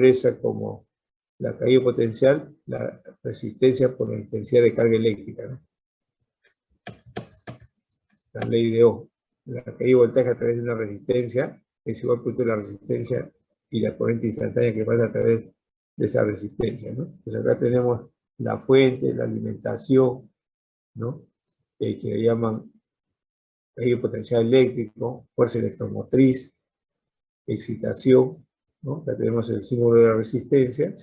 expresa como la caída potencial, la resistencia por la intensidad de carga eléctrica, ¿no? La ley de Ohm. La caída de voltaje a través de una resistencia es igual punto de la resistencia y la corriente instantánea que pasa a través de esa resistencia, ¿no? Pues acá tenemos la fuente, la alimentación, ¿no? Que le llaman caída potencial eléctrico, fuerza electromotriz, excitación, ¿no? Acá tenemos el símbolo de la resistencia,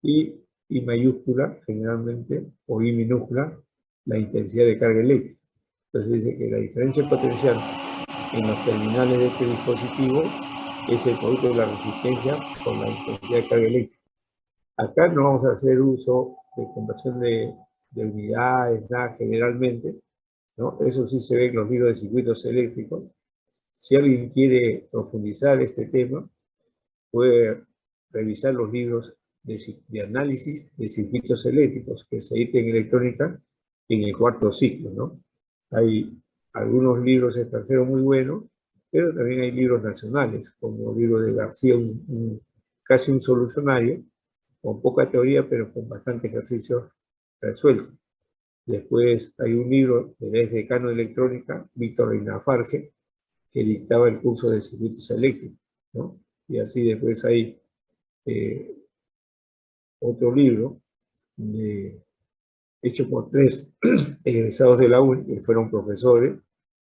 y I mayúscula, generalmente, o I minúscula, la intensidad de carga eléctrica. Entonces dice que la diferencia potencial en los terminales de este dispositivo es el producto de la resistencia por la intensidad de carga eléctrica. Acá no vamos a hacer uso de conversión de unidades, nada, generalmente, ¿no? Eso sí se ve en los libros de circuitos eléctricos. Si alguien quiere profundizar este tema, puede revisar los libros de análisis de circuitos eléctricos que se editen en electrónica en el cuarto ciclo, ¿no? Hay algunos libros extranjeros muy buenos, pero también hay libros nacionales, como el libro de García, casi un solucionario, con poca teoría, pero con bastante ejercicio resuelto. Después hay un libro del ex decano de electrónica, Víctor Reinafarge, que dictaba el curso de circuitos eléctricos, ¿no? Y así después hay otro libro hecho por 3 egresados de la UNI, que fueron profesores,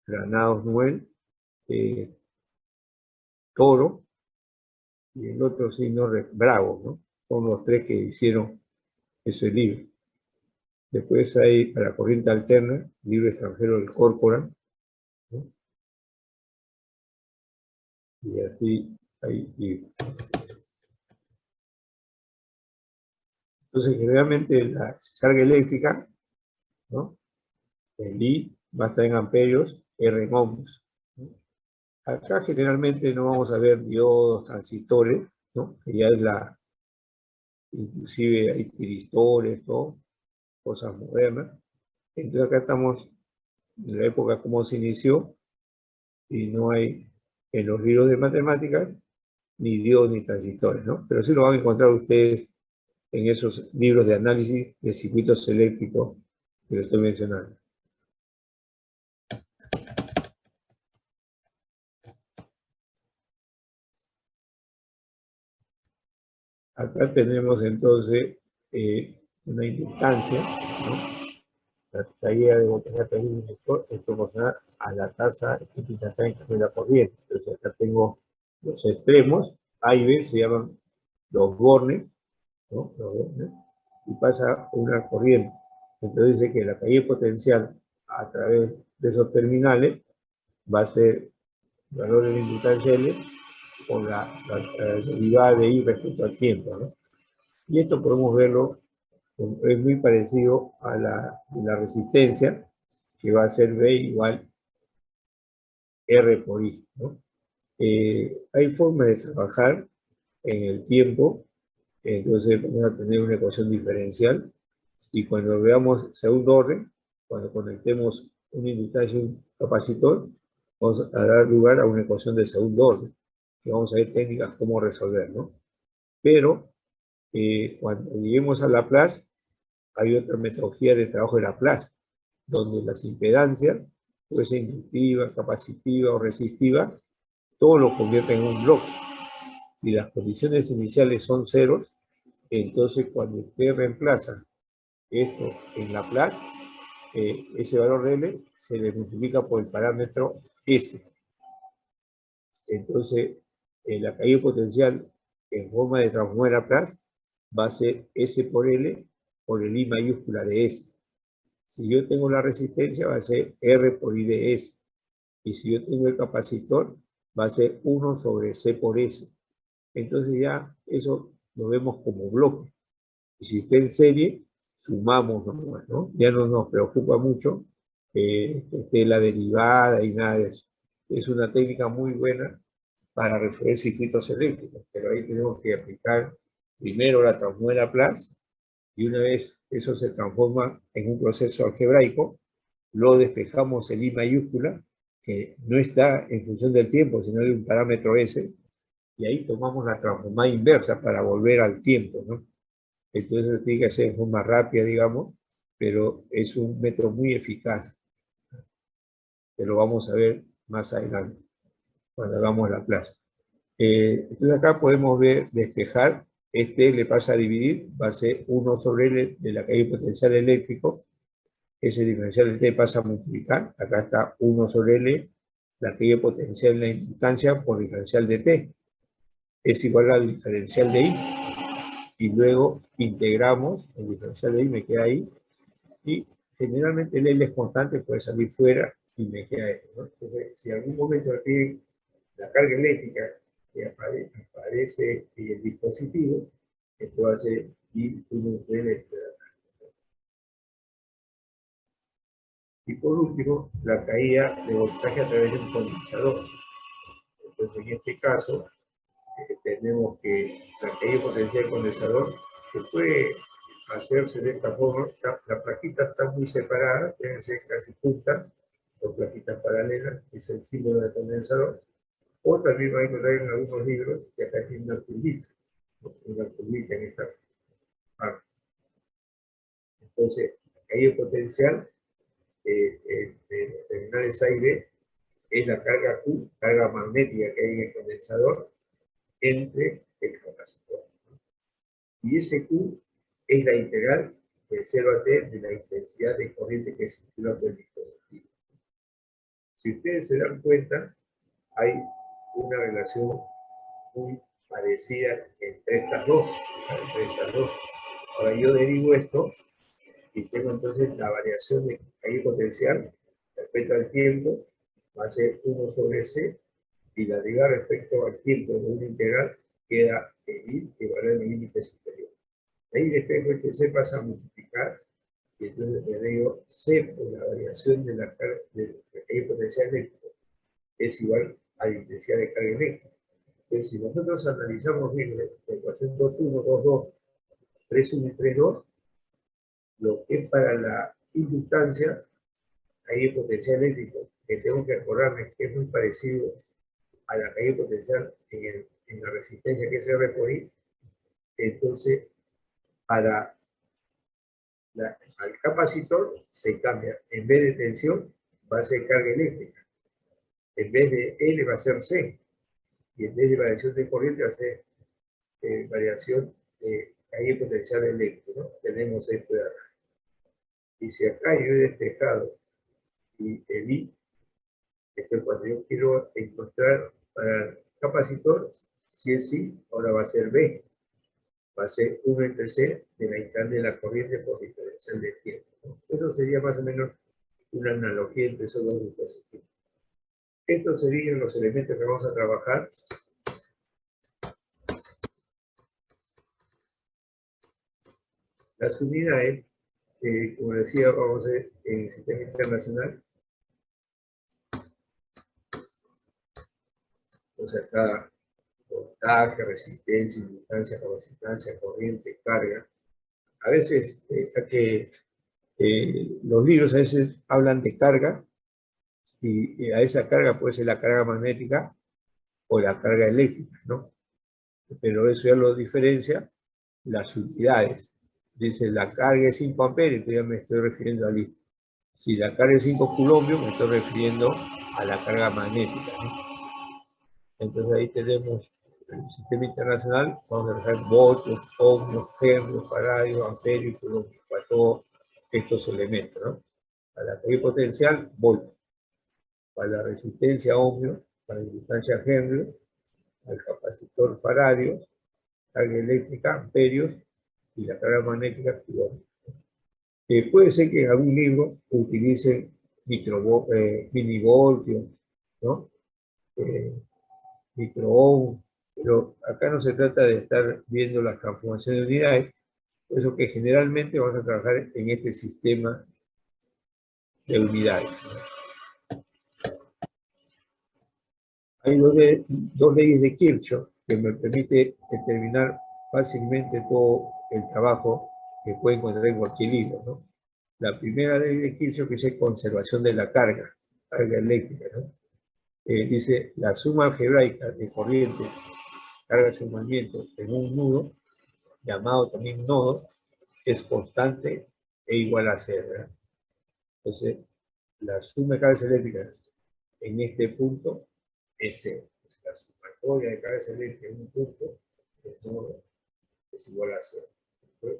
Granados Noel, Toro, y el otro, sí, no, Bravo, ¿no? Son los 3 que hicieron ese libro. Después hay, para corriente alterna, libro extranjero del Corcoran, ¿no? Y así hay libros. Entonces, generalmente la carga eléctrica, ¿no? El I va a estar en amperios, R en ohms, ¿no? Acá generalmente no vamos a ver diodos, transistores, ¿no? Que ya es la, inclusive hay piristores, todo, cosas modernas. Entonces acá estamos en la época como se inició, y no hay en los libros de matemáticas ni diodos ni transistores, ¿no? Pero sí lo van a encontrar ustedes en esos libros de análisis de circuitos eléctricos que les estoy mencionando. Acá tenemos entonces una inductancia, ¿no? La caída de voltaje a través de un inductor es proporcional a la tasa instantánea de la corriente. Entonces acá tengo los extremos, A y B se llaman los bornes, ¿no? Los bornes, y pasa una corriente. Entonces dice que la caída potencial a través de esos terminales va a ser el valor de la inductancia L por la derivada de I respecto al tiempo, ¿no? Y esto podemos verlo, es muy parecido a la resistencia, que va a ser V igual R por I, ¿no? Hay formas de trabajar en el tiempo, entonces vamos a tener una ecuación diferencial, y cuando veamos segundo orden, cuando conectemos un inductancia y un capacitor, vamos a dar lugar a una ecuación de segundo orden, que vamos a ver técnicas cómo resolver, ¿no? Pero cuando lleguemos a Laplace, hay otra metodología de trabajo de Laplace, donde las impedancias, puede ser inductiva, capacitiva o resistiva, todo lo convierte en un bloque. Si las condiciones iniciales son ceros, entonces cuando usted reemplaza esto en Laplace, ese valor de L se le multiplica por el parámetro S. Entonces, la caída potencial en forma de transformar Laplace va a ser S por L por el I mayúscula de S. Si yo tengo la resistencia, va a ser R por I de S. Y si yo tengo el capacitor, va a ser 1 sobre C por S. Entonces ya eso lo vemos como bloque. Y si está en serie, sumamos nomás, ¿no? Ya no nos preocupa mucho que esté la derivada y nada de eso. Es una técnica muy buena para resolver circuitos eléctricos, pero ahí tenemos que aplicar primero la transformada de Laplace, y una vez eso se transforma en un proceso algebraico, luego despejamos el I mayúscula, que no está en función del tiempo, sino de un parámetro S, y ahí tomamos la transformada inversa para volver al tiempo, ¿no? Entonces lo tiene que hacer de forma rápida, digamos, pero es un método muy eficaz, que lo vamos a ver más adelante, cuando hagamos la clase. Entonces acá podemos ver, despejar, este le pasa a dividir, va a ser 1 sobre L de la caída potencial eléctrico, ese diferencial de T pasa a multiplicar, acá está 1 sobre L, la caída potencial en la inductancia por diferencial de T, es igual al diferencial de I, y luego integramos, el diferencial de I me queda ahí, y generalmente el L es constante, puede salir fuera, y me queda esto, ¿no? Entonces, si en algún momento aquí la carga eléctrica que aparece en el dispositivo, esto va a ser I1 de L. Y por último, la caída de voltaje a través de un condensador. Entonces, en este caso, tenemos que la caída potencial del condensador que puede hacerse de esta forma. La plaquita está muy separada, fíjense, casi juntas, dos plaquitas paralelas, es el símbolo del condensador. O también va a encontrar en algunos libros que acá tiene una curvita en esta parte. Entonces, la caída potencial de los terminales A y B es la carga Q, carga magnética que hay en el condensador, entre el capacitor. Y ese Q es la integral de 0 a t de la intensidad de corriente que circula por el dispositivo. Si ustedes se dan cuenta, hay una relación muy parecida entre estas dos. Ahora yo derivo esto y tengo entonces la variación de caída potencial respecto al tiempo, va a ser 1 sobre c, y la derivada respecto al tiempo de una integral queda en I igual al límite superior. Ahí despejo este c pasa a multiplicar, y entonces le digo c por la variación de la caída potencial eléctrica es igual a la intensidad de carga eléctrica. Entonces, si nosotros analizamos bien la ecuación 2,1, 2,2, 3,1 y 3,2, lo que es para la inductancia, caída potencial eléctrico, que tengo que acordarme que es muy parecido a la caída potencial en la resistencia que es R por I. Entonces, para al capacitor se cambia, en vez de tensión va a ser carga eléctrica, en vez de L va a ser C, y en vez de variación de corriente va a ser variación de caída potencial eléctrica, ¿no? Tenemos esto de acá. Y si acá yo he despejado y el I, esto es cuando yo quiero encontrar para el capacitor, si es I, ahora va a ser B, va a ser 1 entre C de la integral de la corriente por diferencial de tiempo, ¿no? Eso sería más o menos una analogía entre esos dos dispositivos. Estos serían los elementos que vamos a trabajar. Las unidades, como decía, vamos a ver en el sistema internacional. Entonces acá, voltaje, resistencia, inductancia, capacitancia, corriente, carga. A veces, los libros a veces hablan de carga, y a esa carga puede ser la carga magnética o la carga eléctrica, ¿no? Pero eso ya lo diferencia las unidades. Dice, la carga es 5 amperios, entonces ya me estoy refiriendo a litro. Si la carga es 5 coulombos, me estoy refiriendo a la carga magnética, ¿no? Entonces ahí tenemos el sistema internacional, vamos a dejar voltios, ohmios, hercios, faradios, amperios, coulombos, para todos estos elementos, ¿no? Para la caída potencial, voltios. Para la resistencia, ohmios. Para la inductancia, hercios. Al capacitor, faradios. Carga eléctrica, amperios. Y la carga magnética, coulombos. Puede ser que en algún libro utilicen minivoltios, ¿no? Microohm, pero acá no se trata de estar viendo las transformaciones de unidades, por eso que generalmente vamos a trabajar en este sistema de unidades. Hay dos leyes de Kirchhoff que me permiten determinar fácilmente todo el trabajo que puede encontrar en cualquier libro, ¿no? La primera ley de Kirchhoff, que es conservación de la carga eléctrica, ¿no? Dice, la suma algebraica de corriente carga de movimiento en un nudo, llamado también nodo, es constante e igual a cero, ¿verdad? Entonces, la suma de cargas eléctricas en este punto es cero. La sumatoria de cargas eléctricas en un punto del nodo es igual a cero.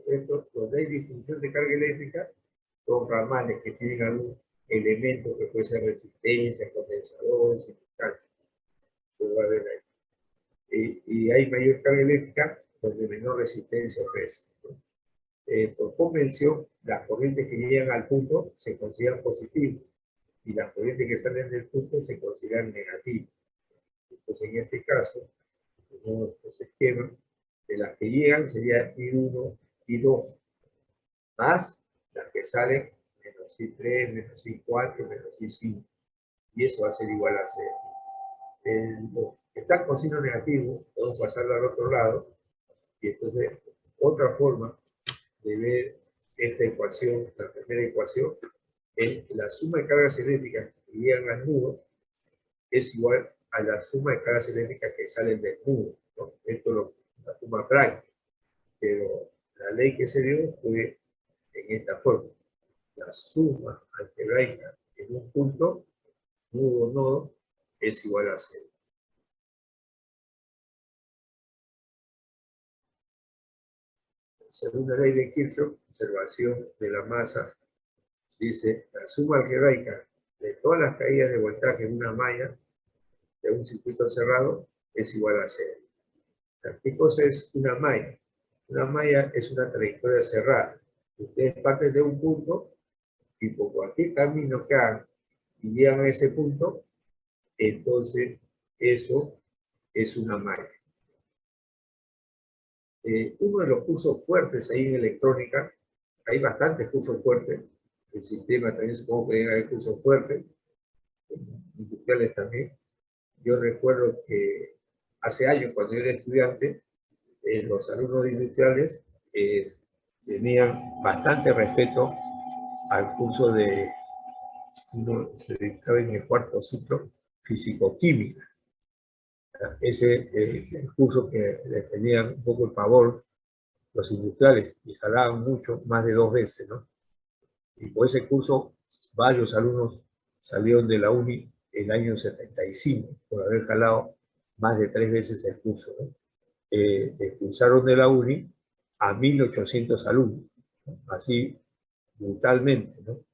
Esto, donde hay distribución de carga eléctrica, son ramales que tienen algún elemento que puede ser resistencia, condensadores, inductantes. Va a haber ahí. Y hay mayor carga eléctrica donde menor resistencia ofrece. Por convención, las corrientes que llegan al punto se consideran positivas y las corrientes que salen del punto se consideran negativas. Entonces, en este caso, tenemos estos esquemas, de las que llegan sería I1, I2, más las que salen menos I3, menos I4, menos I5. Y eso va a ser igual a 0. Los que están con signo negativo, podemos pasarlo al otro lado, y entonces otra forma de ver esta ecuación, la primera ecuación, es la suma de cargas eléctricas que llegan al nudo es igual a la suma de cargas eléctricas que salen del nudo, ¿no? Esto es la suma práctica, pero la ley que se dio fue en esta forma. La suma algebraica en un punto, nudo-nodo, es igual a 0. Según la ley de Kirchhoff, observación de la masa, dice la suma algebraica de todas las caídas de voltaje en una malla de un circuito cerrado es igual a 0. ¿Qué cosa es una malla? Una malla es una trayectoria cerrada. Ustedes parten de un punto y por cualquier camino que hagan y llegan a ese punto, entonces eso es una malla. Uno de los cursos fuertes ahí en electrónica, hay bastantes cursos fuertes, el sistema también supongo que hay cursos fuertes, industriales también. Yo recuerdo que hace años, cuando yo era estudiante, los alumnos industriales tenían bastante respeto al curso de, uno se dedicaba en el cuarto ciclo, físico-química. Ese el curso que le tenían un poco el pavor los industriales y jalaban mucho, más de 2 veces, ¿no? Y por ese curso, varios alumnos salieron de la uni el año 75, por haber jalado más de 3 veces el curso, ¿no? Expulsaron de la uni a 1.800 alumnos, ¿no? Así brutalmente, ¿no?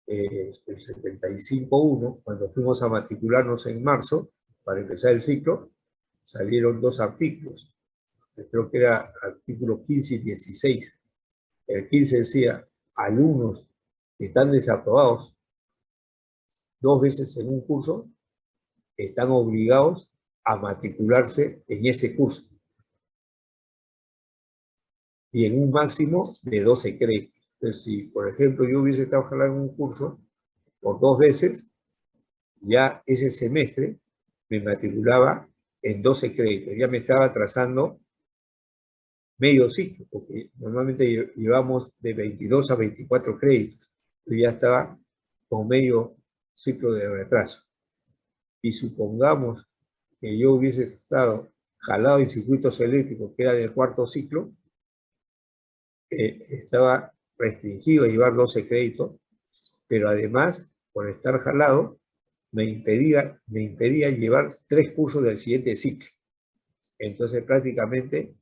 El 75-1, cuando fuimos a matricularnos en marzo, para empezar el ciclo, salieron 2 artículos. Creo que era artículo 15 y 16. El 15 decía, alumnos que están desaprobados 2 veces en un curso, están obligados a matricularse en ese curso. Y en un máximo de 12 créditos. Entonces, si, por ejemplo, yo hubiese estado jalando en un curso por 2 veces, ya ese semestre me matriculaba en 12 créditos. Ya me estaba atrasando medio ciclo, porque normalmente llevamos de 22 a 24 créditos. Entonces ya estaba con medio ciclo de retraso. Y supongamos que yo hubiese estado jalado en circuitos eléctricos, que era del cuarto ciclo, estaba restringido a llevar 12 créditos, pero además, por estar jalado, me impedía llevar 3 cursos del siguiente ciclo. Entonces prácticamente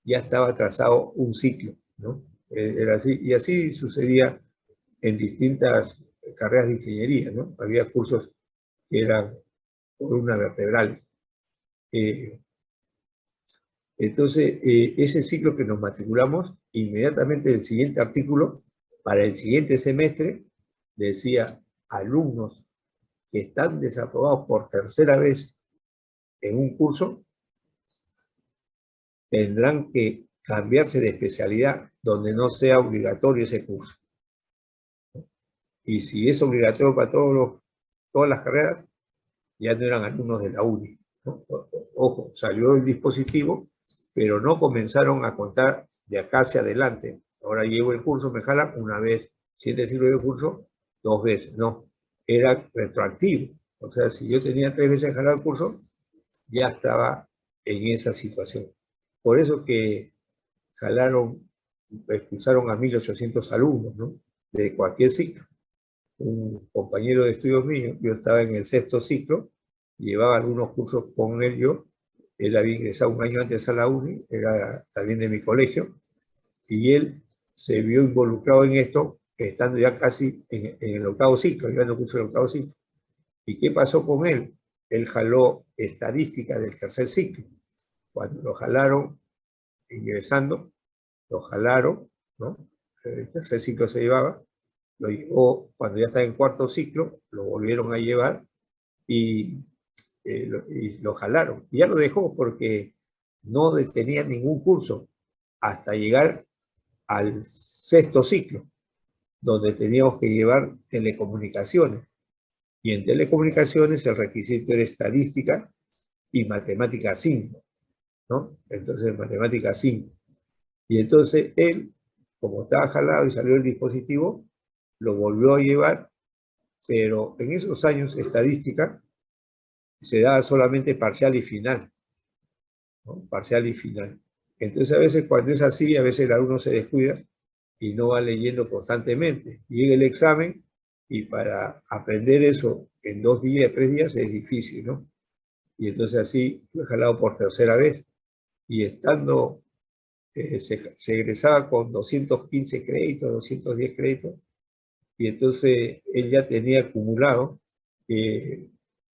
ya estaba atrasado un ciclo, ¿no? Era así, y así sucedía en distintas carreras de ingeniería, ¿no? Había cursos que eran columna vertebral. Entonces, ese ciclo que nos matriculamos, inmediatamente el siguiente artículo, para el siguiente semestre, decía, alumnos que están desaprobados por tercera vez en un curso, tendrán que cambiarse de especialidad donde no sea obligatorio ese curso. Y si es obligatorio para todas las carreras, ya no eran alumnos de la uni, ¿no? Ojo, salió el dispositivo, pero no comenzaron a contar de acá hacia adelante. Ahora llevo el curso, me jalan una vez, 7 ciclos de curso, 2 veces, no. Era retroactivo. O sea, si yo tenía 3 veces jalado el curso, ya estaba en esa situación. Por eso que expulsaron a 1.800 alumnos, ¿no? De cualquier ciclo. Un compañero de estudios mío, yo estaba en el 6º ciclo, llevaba algunos cursos con él yo, él había ingresado un año antes a la uni, era también de mi colegio, y él se vio involucrado en esto, estando ya casi en el 8º ciclo, llevando curso del 8º ciclo. ¿Y qué pasó con él? Él jaló estadística del 3er ciclo. Cuando lo jalaron, ingresando, lo jalaron, ¿no? El 3er ciclo se llevaba, lo llevó cuando ya estaba en 4º ciclo, lo volvieron a llevar y lo jalaron. Y ya lo dejó porque no tenía ningún curso hasta llegar al 6º ciclo, donde teníamos que llevar telecomunicaciones. Y en telecomunicaciones el requisito era estadística y matemática 5, ¿no? Entonces, matemática 5. Y entonces él, como estaba jalado y salió el dispositivo, lo volvió a llevar, pero en esos años estadística se daba solamente parcial y final, ¿no? Parcial y final. Entonces a veces cuando es así, a veces el alumno se descuida y no va leyendo constantemente. Llega el examen y para aprender eso en 2 días, 3 días es difícil, ¿no? Y entonces así fue jalado por 3.ª vez y estando, se egresaba con 215 créditos, 210 créditos, y entonces él ya tenía acumulado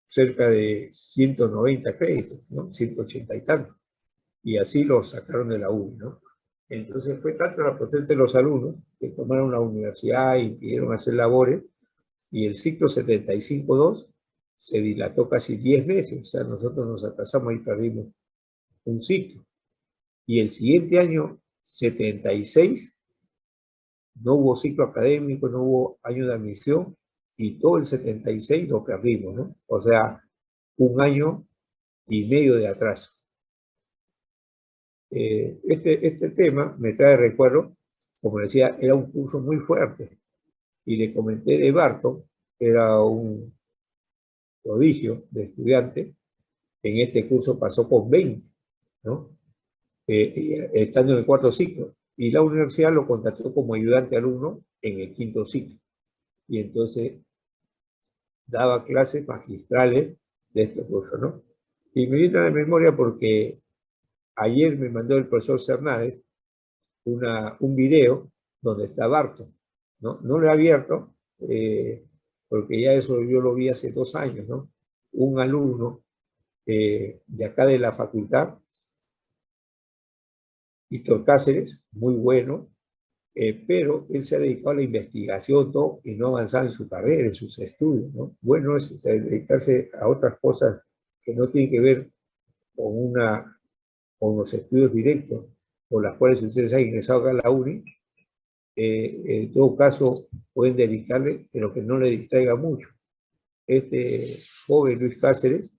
cerca de 190 créditos, ¿no? 180 y tanto. Y así lo sacaron de la uni, ¿no? Entonces fue tanto la protesta de los alumnos que tomaron la universidad y pidieron hacer labores, y el ciclo 75-2 se dilató casi 10 meses, o sea, nosotros nos atrasamos y perdimos un ciclo. Y el siguiente año, 76, no hubo ciclo académico, no hubo año de admisión, y todo el 76 lo perdimos, ¿no? O sea, 1 año y medio de atraso. Este tema me trae recuerdo, como decía, era un curso muy fuerte, y le comenté de Barton, era un prodigio de estudiante, en este curso pasó con 20, ¿no? Estando en el 4º ciclo, y la universidad lo contrató como ayudante alumno en el 5º ciclo, y entonces daba clases magistrales de este curso, ¿no? Y me viene a la memoria porque ayer me mandó el profesor Cernández un video donde está Barton, ¿no? No lo he abierto, porque ya eso yo lo vi hace 2 años, ¿no? Un alumno de acá de la facultad, Víctor Cáceres, muy bueno, pero él se ha dedicado a la investigación todo, y no ha avanzado en su carrera, en sus estudios, ¿no? Bueno es dedicarse a otras cosas que no tienen que ver con, con los estudios directos por las cuales ustedes han ingresado acá a la uni. En todo caso, pueden dedicarle, pero que no le distraiga mucho. Este joven Luis Cáceres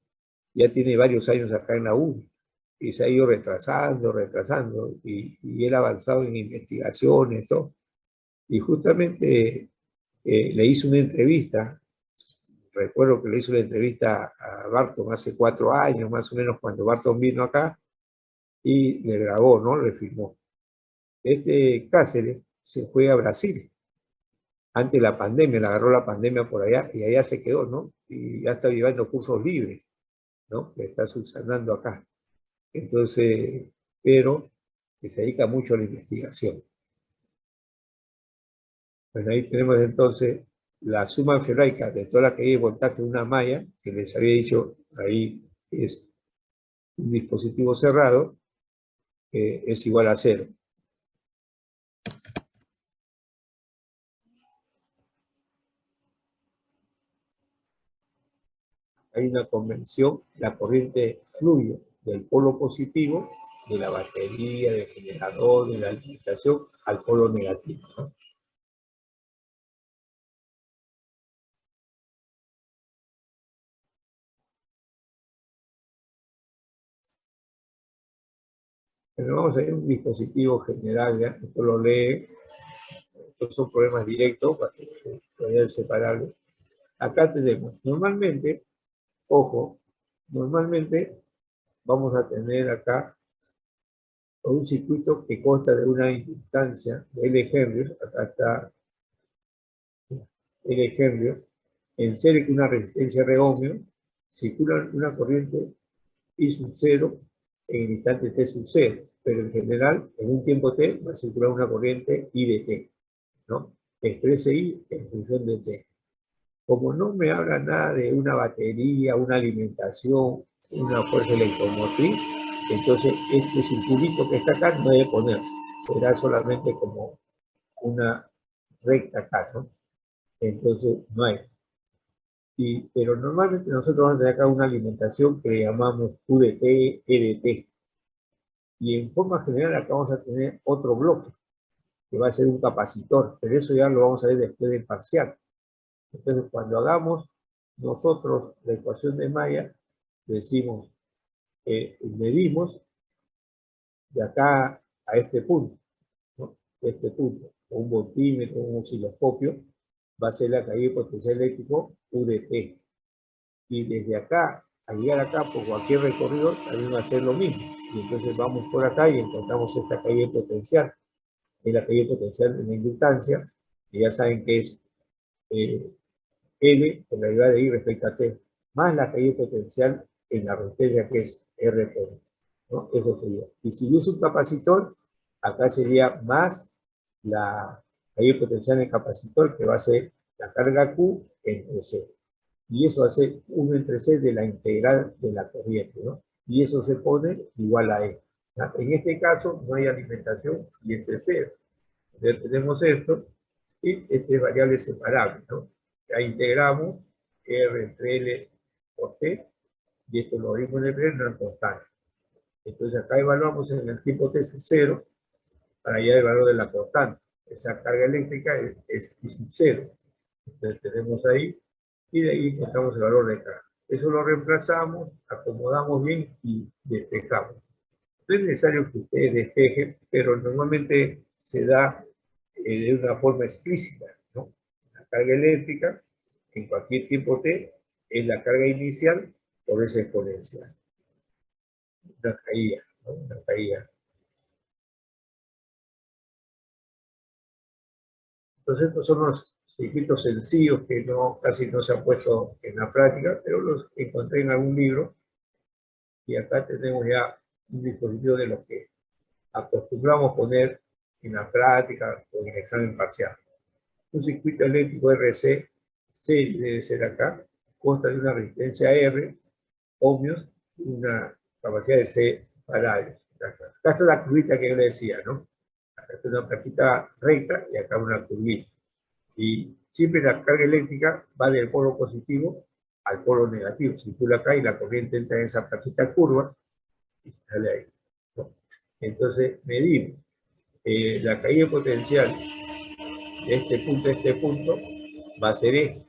ya tiene varios años acá en la uni, y se ha ido retrasando, y él ha avanzado en investigaciones, todo. Y justamente le hice una entrevista, recuerdo que le hice una entrevista a Barton hace 4 años, más o menos, cuando Barton vino acá, y le grabó, ¿no? Le filmó. Este Cáceres se fue a Brasil antes de la pandemia, le agarró la pandemia por allá, y allá se quedó, ¿no? Y ya está llevando cursos libres, ¿no? Que está subsanando acá. Entonces, pero que se dedica mucho a la investigación. Bueno, ahí tenemos entonces la suma algebraica de toda la caída de voltaje de una malla, que les había dicho, ahí es un dispositivo cerrado, es igual a 0. Hay una convención, la corriente fluye del polo positivo de la batería, del generador, de la alimentación, al polo negativo, ¿no? Pero vamos a ver un dispositivo general, ¿ya? Esto lo lee, estos son problemas directos para que puedan separarlo. Acá tenemos, normalmente, ojo, normalmente vamos a tener acá un circuito que consta de una inductancia de L Henry, acá está L Henry, en serie con una resistencia R ohmio, circula una corriente I sub 0 en el instante T sub 0, pero en general, en un tiempo T, va a circular una corriente I de T, ¿no? Exprese I en función de T. Como no me habla nada de una batería, una alimentación, una fuerza electromotriz, entonces este circulito que está acá no debe poner, será solamente como una recta acá, ¿no? Entonces no hay. Pero normalmente nosotros vamos a tener acá una alimentación que llamamos Q de T, E de T. Y en forma general acá vamos a tener otro bloque, que va a ser un capacitor, pero eso ya lo vamos a ver después del parcial. Entonces cuando hagamos nosotros la ecuación de Maya, decimos, medimos de acá a este punto, ¿no? Este punto, un voltímetro, un osciloscopio, va a ser la caída de potencial eléctrico U de T. Y desde acá a llegar acá por cualquier recorrido también va a ser lo mismo. Y entonces vamos por acá y encontramos esta caída de potencial. Es la caída de potencial en la inductancia, que ya saben que es L por la derivada de I respecto a T, más la caída de potencial en la resistencia que es R por I, ¿no? Eso sería. Y si hubiese un capacitor, acá sería más la caída de potencial en el capacitor, que va a ser la carga Q entre C. Y eso hace 1 entre C de la integral de la corriente, ¿no? Y eso se pone igual a E. ¿Ya? En este caso no hay alimentación y entre C. Entonces tenemos esto y este es variable separable, ¿no? Ya integramos R entre L por T y esto lo abrimos en el P, no es constante. Entonces acá evaluamos en el tipo T sub 0 para hallar el valor de la constante. Esa carga eléctrica es I sub 0. Entonces tenemos ahí y de ahí encontramos el valor de carga. Eso lo reemplazamos, acomodamos bien y despejamos. No es necesario que ustedes despejen, pero normalmente se da de una forma explícita, ¿no? La carga eléctrica en cualquier tiempo T es la carga inicial por esa exponencial. Una caída, ¿no? Una caída. Entonces, estos son los circuitos sencillos que no, casi no se han puesto en la práctica, pero los encontré en algún libro. Y acá tenemos ya un dispositivo de los que acostumbramos poner en la práctica o en el examen parcial. Un circuito eléctrico RC, C debe ser acá, consta de una resistencia R, ohmios, y una capacidad de C farads. Acá está la curvita que yo le decía, ¿no? Acá está una plaquita recta y acá una curvita. Y siempre la carga eléctrica va del polo positivo al polo negativo. Circula acá y la corriente entra en esa plaquita curva y sale ahí, ¿no? Entonces medimos la caída potencial de este punto a este punto, va a ser esto,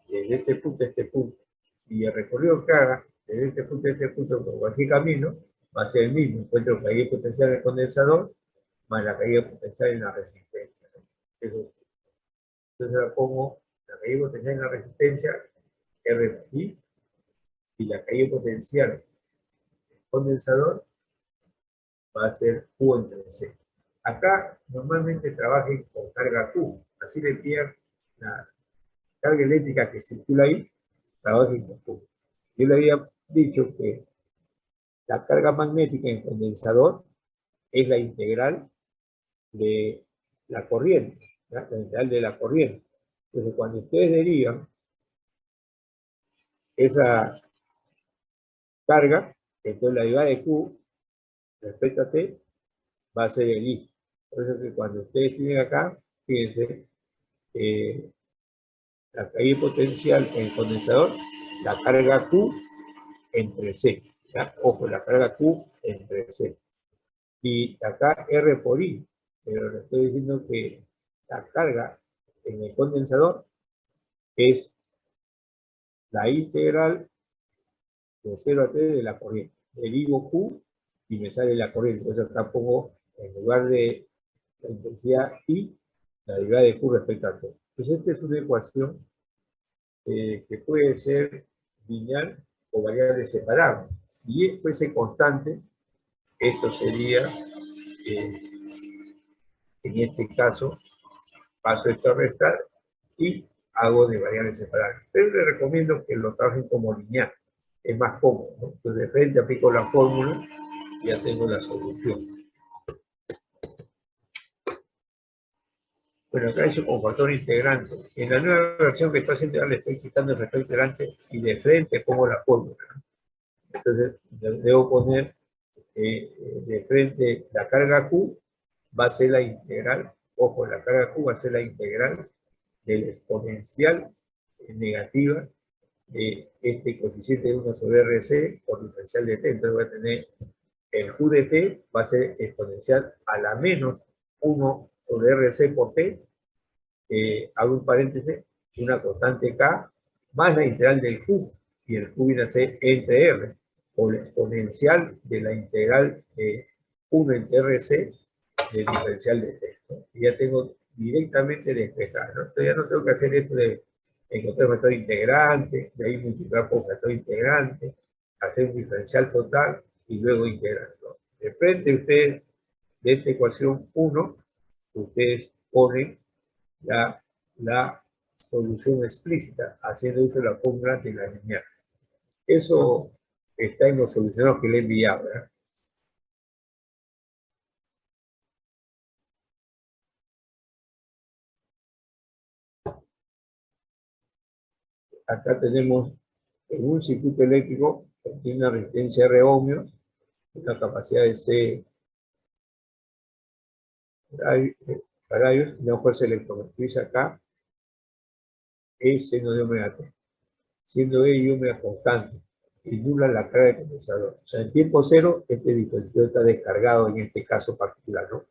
desde este punto a este punto. Y el recorrido que haga desde este punto a este punto por cualquier camino va a ser el mismo. Encuentro la caída potencial del condensador más la caída potencial en la resistencia, ¿no? Eso, entonces ahora pongo la caída potencial en la resistencia, RI, y la caída potencial del condensador va a ser Q entre C. Acá normalmente trabajen con carga Q, así le pidan la carga eléctrica que circula ahí, trabajen con Q. Yo le había dicho que la carga magnética en condensador es la integral de la corriente, ¿ya? La integral de la corriente. Entonces, cuando ustedes derivan esa carga, entonces la derivada de Q respecto a T va a ser el I. Por eso que cuando ustedes tienen acá, fíjense, la caída potencial en el condensador, la carga Q entre C. ¿Ya? Ojo, la carga Q entre C. Y acá R por I. Pero le estoy diciendo que la carga en el condensador es la integral de 0 a T de la corriente. Derivo Q y me sale la corriente. Entonces acá pongo, en lugar de la intensidad I, la derivada de Q respecto a T. Entonces esta es una ecuación que puede ser lineal o variable separable. Si fuese constante, esto sería, en este caso, paso esto a restar y hago de variable separable. Pero les recomiendo que lo trabajen como lineal, es más cómodo, ¿no? Entonces de frente aplico la fórmula y ya tengo la solución. Bueno, acá hizo con factor integrante. En la nueva versión que estoy haciendo, le estoy quitando el factor integrante y de frente pongo la fórmula, ¿no? Entonces, debo poner de frente la carga Q, va a ser la integral, ojo, la carga Q va a ser la integral del exponencial negativa de este coeficiente de 1 sobre RC por diferencial de t. Entonces voy a tener el Q de t, va a ser exponencial a la menos 1 sobre RC por t, hago un paréntesis, una constante K, más la integral del Q, y el Q viene a ser entre R, o la exponencial de la integral de 1 entre RC del diferencial de t, ¿no? Y ya tengo directamente despejado, ¿no? Entonces ya no tengo que hacer esto de encontrar factor integrante, de ahí multiplicar por factor integrante, hacer un diferencial total y luego integrar, ¿no? De frente ustedes, de esta ecuación 1, ustedes ponen la solución explícita, haciendo uso de la fórmula de la lineal. Eso está en los solucionados que le he enviado, ¿verdad? Acá tenemos en un circuito eléctrico que tiene una resistencia R ohmios, una capacidad de C radios, y una fuerza electromotriz acá, E seno de omega t, siendo E y omega constante, y nula la carga de condensador. O sea, en tiempo cero, este dispositivo está descargado en este caso particular, ¿no?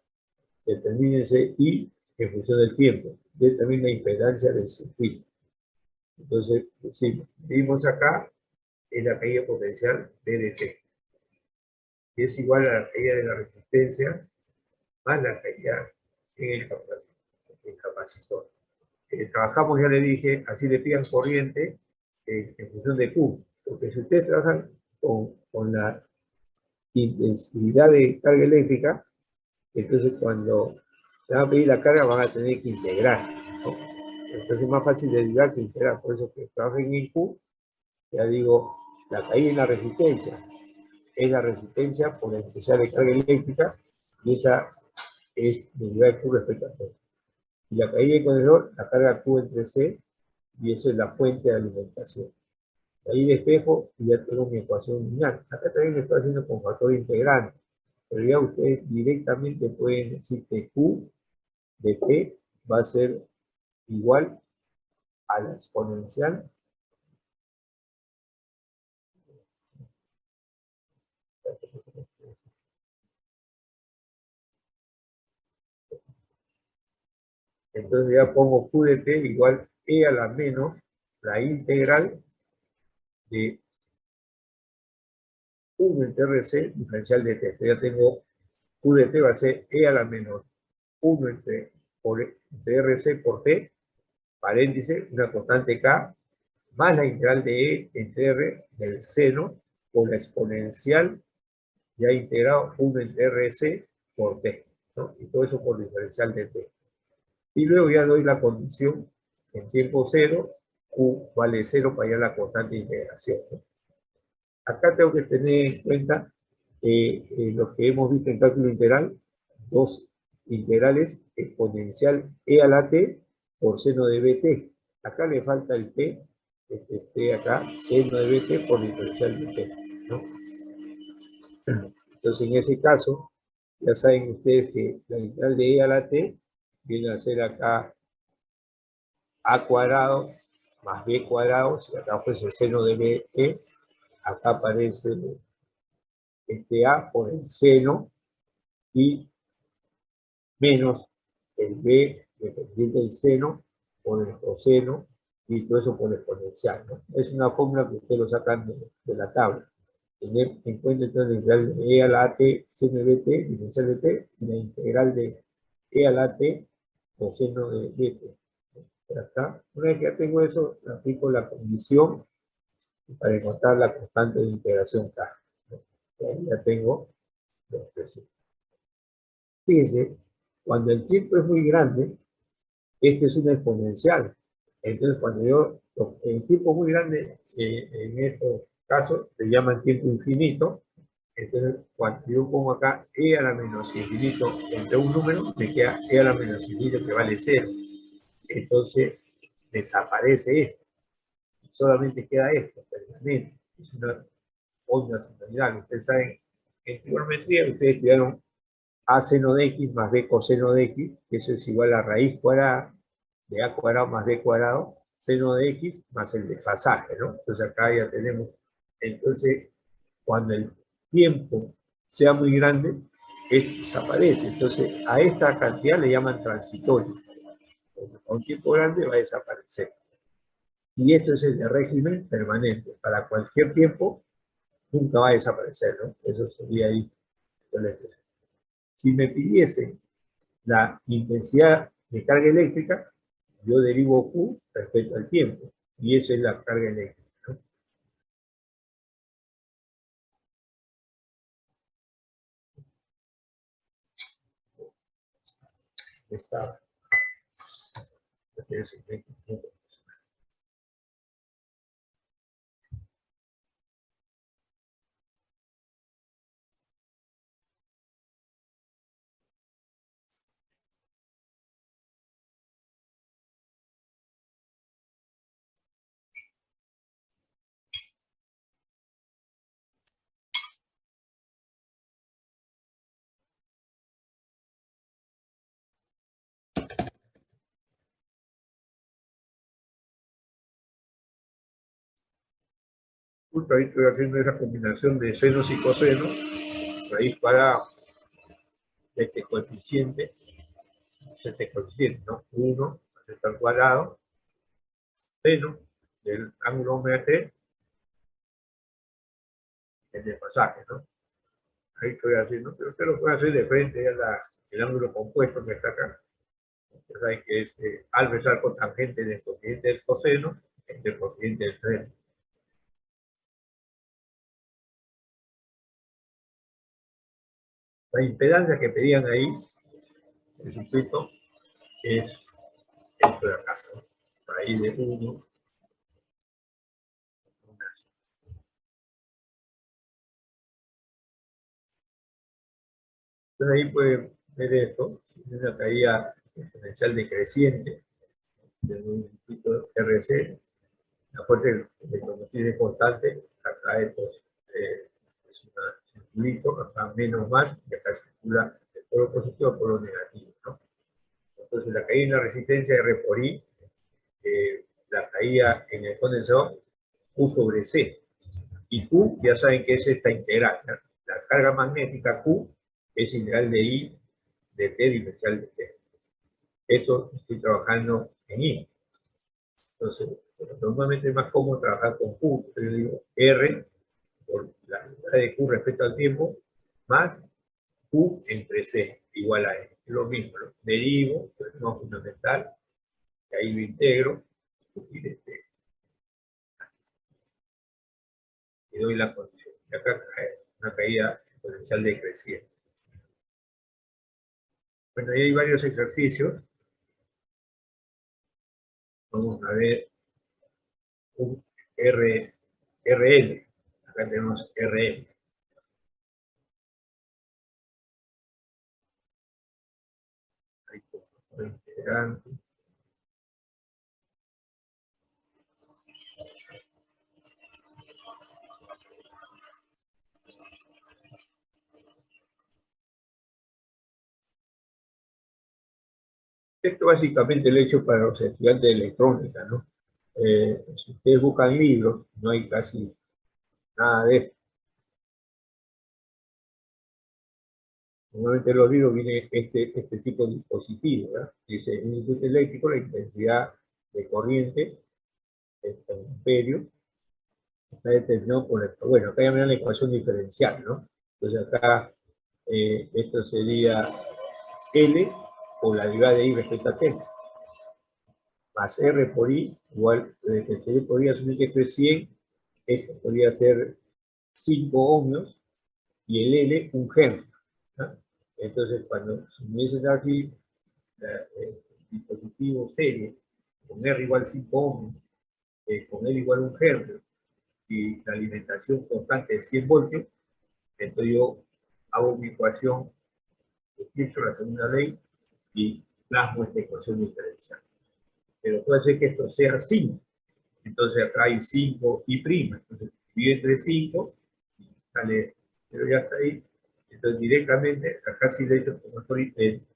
Determínense y en función del tiempo, determina la impedancia del circuito. Entonces, si vimos acá, es la caída potencial DDT, que es igual a la caída de la resistencia más la caída en el capacitor. Trabajamos, ya le dije, así le pidan corriente en función de Q, porque si ustedes trabajan con la intensidad de carga eléctrica, entonces cuando se va a pedir la carga van a tener que integrar, ¿no? Entonces es más fácil de derivar que integrar, por eso que trabajen en Q, ya digo, la caída en la resistencia es la resistencia por la intensidad de carga eléctrica, y esa es derivar Q respecto a todo. Y la caída de condensador, la carga Q entre C, y eso es la fuente de alimentación. Ahí despejo y ya tengo mi ecuación lineal. Acá también lo estoy haciendo con factor integrante, pero ya ustedes directamente pueden decir que Q de T va a ser igual a la exponencial entonces ya pongo Q de T igual E a la menos la integral de 1 entre RC diferencial de T. Entonces ya tengo Q de T va a ser E a la menos 1 entre RC por T, paréntesis, una constante K, más la integral de E entre R del seno por la exponencial ya integrado 1 entre RC por T, ¿no? Y todo eso por diferencial de T. Y luego ya doy la condición en tiempo cero, Q vale 0 para hallar la constante de integración, ¿no? Acá tengo que tener en cuenta lo que hemos visto en cálculo integral, dos integrales exponencial e a la t por seno de bt. Acá le falta el t, que esté acá, seno de bt por diferencial de t, ¿no? Entonces, en ese caso, ya saben ustedes que la integral de e a la t viene a ser acá a cuadrado más b cuadrado, si acá fuese el seno de bt, acá aparece este a por el seno y menos el b dependiente del seno por el coseno y todo eso por el exponencial, ¿no? Es una fórmula que ustedes lo sacan de la tabla. Tener en cuenta entonces la integral de e a la t seno de bt, diferencial de t, y la integral de e a la t coseno de bt. Ya está. Una vez que ya tengo eso, aplico la condición para encontrar la constante de integración K. Ahí ya tengo la expresión. Fíjense, cuando el tiempo es muy grande, este es una exponencial. Entonces, cuando yo, el tiempo muy grande, en estos casos, se llama tiempo infinito. Entonces, cuando yo pongo acá e a la menos infinito entre un número, me queda e a la menos infinito que vale 0. Entonces, desaparece esto. Solamente queda esto, permanente. Es una onda sinusoidal. Ustedes saben, en trigonometría, ustedes estudiaron a seno de x más b coseno de x, que eso es igual a raíz cuadrada de a cuadrado más b cuadrado, seno de x más el desfasaje, ¿no? Entonces acá ya tenemos, entonces, cuando el tiempo sea muy grande, esto desaparece. Entonces, a esta cantidad le llaman transitorio. A un tiempo grande va a desaparecer. Y esto es el de régimen permanente. Para cualquier tiempo, nunca va a desaparecer, ¿no? Eso sería ahí. Si me pidiese la intensidad de carga eléctrica, yo derivo Q respecto al tiempo, y esa es la carga eléctrica, ¿no? Esta, justo ahí estoy haciendo esa combinación de senos y cosenos, raíz para este coeficiente, ¿no? 1 al cuadrado, seno del ángulo omega t, el desfasaje, ¿no? Ahí estoy haciendo, pero usted lo puede hacer de frente a el ángulo compuesto que está acá. Usted sabe que es alfa es al cotangente del cociente del coseno entre el cociente del seno. La impedancia que pedían ahí, el circuito, es esto de acá, ¿no? Raíz de 1. Entonces ahí pueden ver esto, una caída exponencial decreciente de un circuito RC. La fuerza electromotriz es constante, acá esto es un circulito, acá menos más, y acá circula el polo positivo al polo negativo, ¿no? Entonces la caída en la resistencia R por I, la caída en el condensador, Q sobre C. Y Q, ya saben que es esta integral. La carga magnética Q es integral de I de T diferencial de T. Esto estoy trabajando en I. Entonces, normalmente es más cómodo trabajar con Q. Yo digo R por la unidad de Q respecto al tiempo, más Q entre C, igual a E. Es lo mismo, ¿no? Derivo, pero no fundamental, y ahí lo integro, y doy la condición. Y acá cae una caída exponencial decreciente. Bueno, ahí hay varios ejercicios. Vamos a ver un RL. Acá tenemos RL. Ahí está, integrante. Esto básicamente lo he hecho para los estudiantes de electrónica, ¿no? Si ustedes buscan libros, no hay casi nada de esto. Normalmente en los libros viene este tipo de dispositivo, ¿verdad? Dice, en un circuito eléctrico, la intensidad de corriente, el amperio, está determinado por el... Bueno, acá ya me dan la ecuación diferencial, ¿no? Entonces acá, esto sería L por la derivada de I respecto a T, más R por I, igual, que por I asumir que esto es 100, esto podría ser 5 ohmios y el L un Henry, ¿no? Entonces, cuando si me dicen así, el dispositivo serie con R igual 5 ohmios, con L igual un Henry, y la alimentación constante de 100 voltios, entonces yo hago mi ecuación, utilizo la segunda ley y plasmo esta ecuación diferencial. Pero puede ser que esto sea 5. Entonces acá hay 5 y prima. Entonces divide entre 5, sale, pero ya está ahí. Entonces directamente, acá sí le he hecho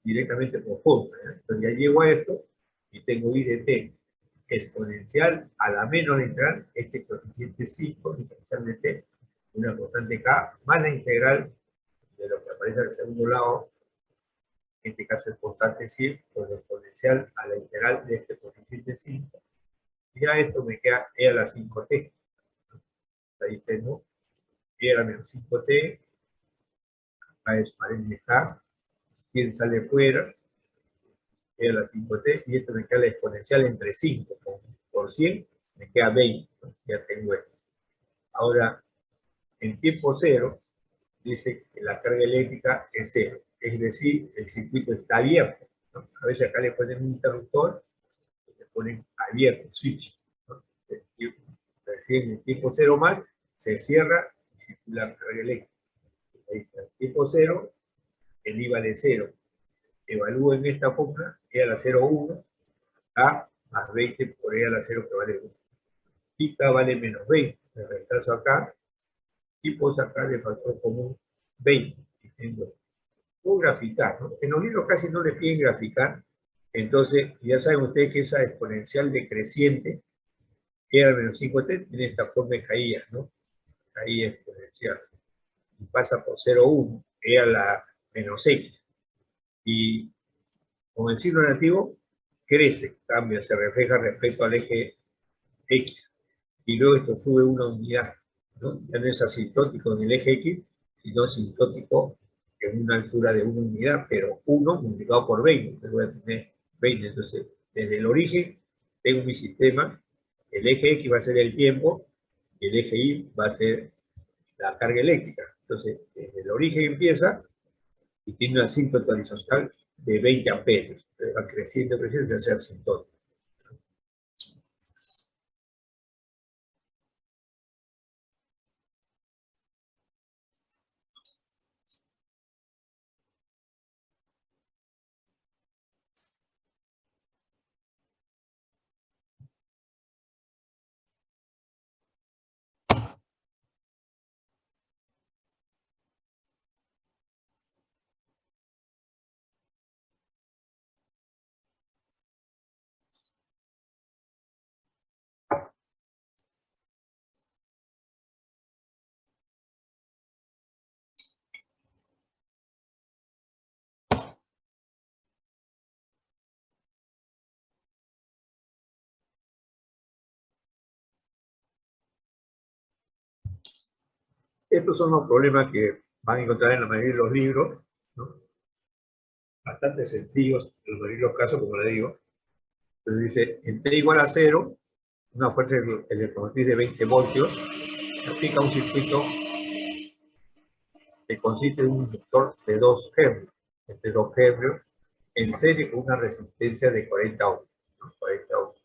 directamente por forma. Entonces ya llego a esto y tengo I de t exponencial a la menos la integral, este coeficiente 5, diferencial de t, una constante k, más la integral de lo que aparece al segundo lado, en este caso es constante 100, con la exponencial a la integral de este coeficiente 5. Y ya esto me queda e a la 5t. Ahí tengo e a la menos 5t, a es paréntesis k, 100 sale fuera, e a la 5t, y esto me queda la exponencial entre 5 por 100, me queda 20, ya tengo esto. Ahora, en tiempo cero, dice que la carga eléctrica es cero, es decir, el circuito está abierto, ¿no? A veces acá le ponen un interruptor, le ponen abierto, switch, ¿no? En el tiempo cero más, se cierra y circula la carga eléctrica. Ahí está, el tiempo cero, el I vale cero. Evalúo en esta fórmula, E a la 0,1, A más 20 por E a la 0 que vale 1. Y K vale menos 20. Me reemplazo acá y puedo sacar el factor común 20. Puedo graficar, ¿no? En los libros casi no le piden graficar. Entonces, ya saben ustedes que esa exponencial decreciente, que era menos 5t, tiene esta forma de caída, ¿no? Caída exponencial. Y pasa por 0,1, e a la menos x. Y con el signo negativo, crece, cambia, se refleja respecto al eje x. Y luego esto sube una unidad, ¿no? Ya no es asintótico en el eje x, sino asintótico en una altura de una unidad, pero 1 multiplicado por 20, entonces voy a tener 20. Entonces, desde el origen tengo mi sistema, el eje x va a ser el tiempo, y el eje y va a ser la carga eléctrica. Entonces, desde el origen empieza, y tiene una asíntota horizontal de 20 amperios. Entonces, va creciendo, creciendo, se hace asintótico. Estos son los problemas que van a encontrar en la mayoría de los libros, ¿no? Bastante sencillos, en la mayoría de los casos, como le digo. Entonces dice, en T igual a 0, una fuerza electromotriz de 20 voltios, se aplica un circuito que consiste en un inductor de 2 Henry, este 2 Henry, en serie con una resistencia de 40 ohms, ¿no? 40 ohms.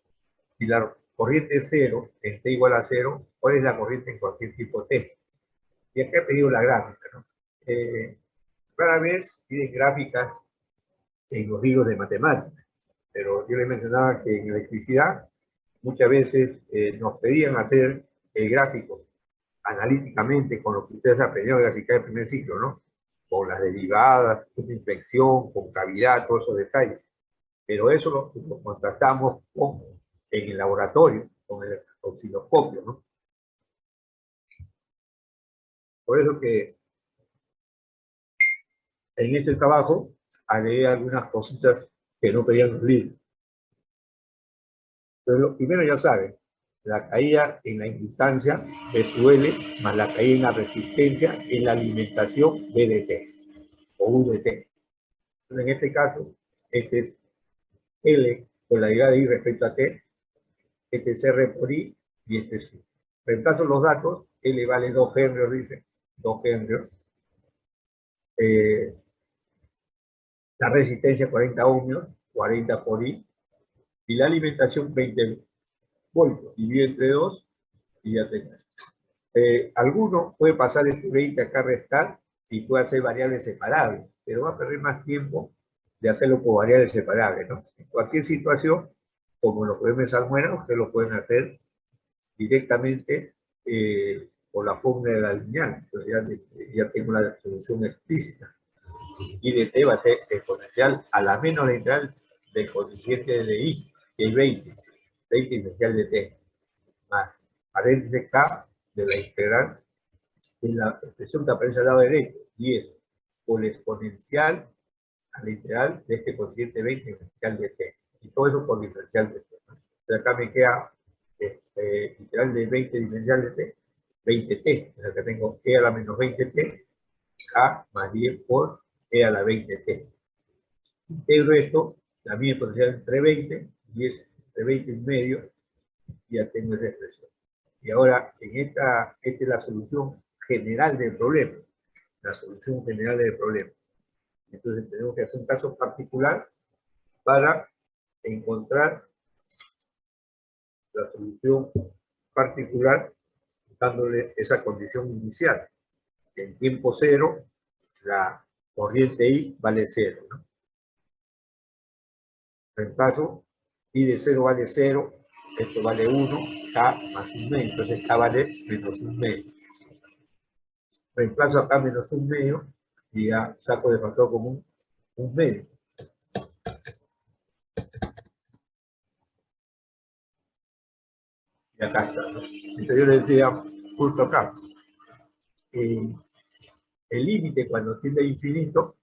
Si la corriente es 0, en T igual a 0, ¿cuál es la corriente en cualquier tipo T? Y acá he pedido la gráfica, ¿no? Rara vez piden gráficas en los libros de matemáticas, pero yo les mencionaba que en electricidad muchas veces nos pedían hacer el gráfico analíticamente con lo que ustedes aprendieron a graficar en el primer ciclo, ¿no? Con las derivadas, con inflexión, con cavidad, todos esos detalles. Pero eso lo contrastamos en el laboratorio, con el osciloscopio, ¿no? Por eso que en este trabajo agregué algunas cositas que no pedían los libros. Pero lo primero ya saben, la caída en la inductancia B sub L más la caída en la resistencia en la alimentación B de T o U de T. Entonces, en este caso, este es L, polaridad de I respecto a T, este es R por I y este es U. Reemplazo los datos, L vale 2 henrios, dice, 2 henrios. La resistencia 40 ohmios, 40 por I, y la alimentación 20 voltios. Divide entre 2 y ya tengo. Alguno puede pasar este 20 acá a restar y puede hacer variables separables, pero va a perder más tiempo de hacerlo por variables separables, ¿no? En cualquier situación, como los problemas de Salmuera, ustedes lo pueden hacer directamente por la fórmula de la lineal. Entonces ya tengo la solución explícita. Y de t va a ser exponencial a la menos la integral del coeficiente de i, que es 20 inicial de t, más paréntesis k de la integral de la expresión que aparece al lado derecho, 10 por la exponencial a la integral de este coeficiente 20 inicial de t. Y todo eso por diferencial de t, ¿no? Entonces acá me queda integral de 20 diferencial de t, 20t. O sea que tengo e a la menos 20t, k más 10 por e a la 20t. Integro esto, la mía exponencial entre 20, 10 entre 20 y medio, y ya tengo esa expresión. Y ahora, esta es la solución general del problema. La solución general del problema. Entonces tenemos que hacer un caso particular para encontrar la solución particular dándole esa condición inicial. En tiempo cero, la corriente I vale 0, ¿no? Reemplazo, I de 0 vale 0, esto vale 1, K más 1 medio, entonces K vale menos 1 medio. Reemplazo acá menos 1 medio y ya saco de factor común 1 medio. Y acá está, ¿no? Entonces yo le decía, justo acá, el límite cuando tiende a infinito,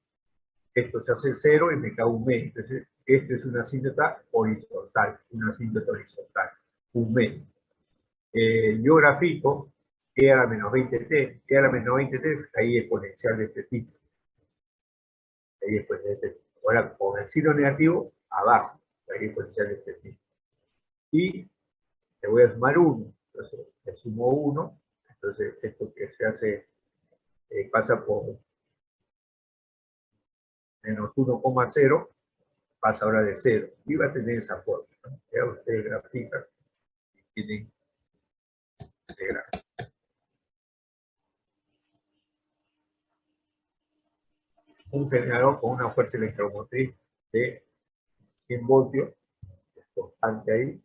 esto se hace 0 y me cae 1 medio. Entonces, esto es una asíntota horizontal, 1 medio. Yo grafico e a la menos 20t, e a la menos 20t, ahí exponencial de este tipo. Ahí exponencial de este tipo. Ahora, con el signo negativo, abajo, ahí exponencial de este tipo. Y le voy a sumar 1, entonces le sumo 1, entonces esto que se hace pasa por menos 1,0, pasa ahora de 0, y va a tener esa forma, ¿no? Ya ustedes grafican y tienen este gráfico. Un generador con una fuerza electromotriz de 100 voltios, constante ahí,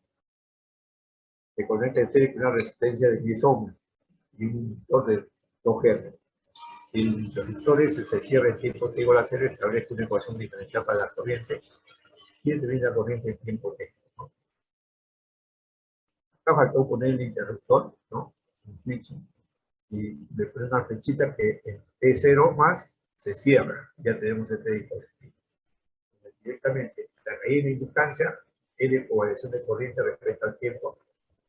se conecta en serie con una resistencia de 10 ohmios y un inductor de 2 Hz. Si el inductor ese se cierra en tiempo t igual a 0, establece una ecuación diferencial para la corriente y determina la corriente en tiempo t, ¿no? Acá faltó poner el interruptor, ¿no? Un switch, y le pone una flechita que en T0 más se cierra. Ya tenemos este dispositivo. Directamente, la caída de inductancia, L por variación de corriente respecto al tiempo,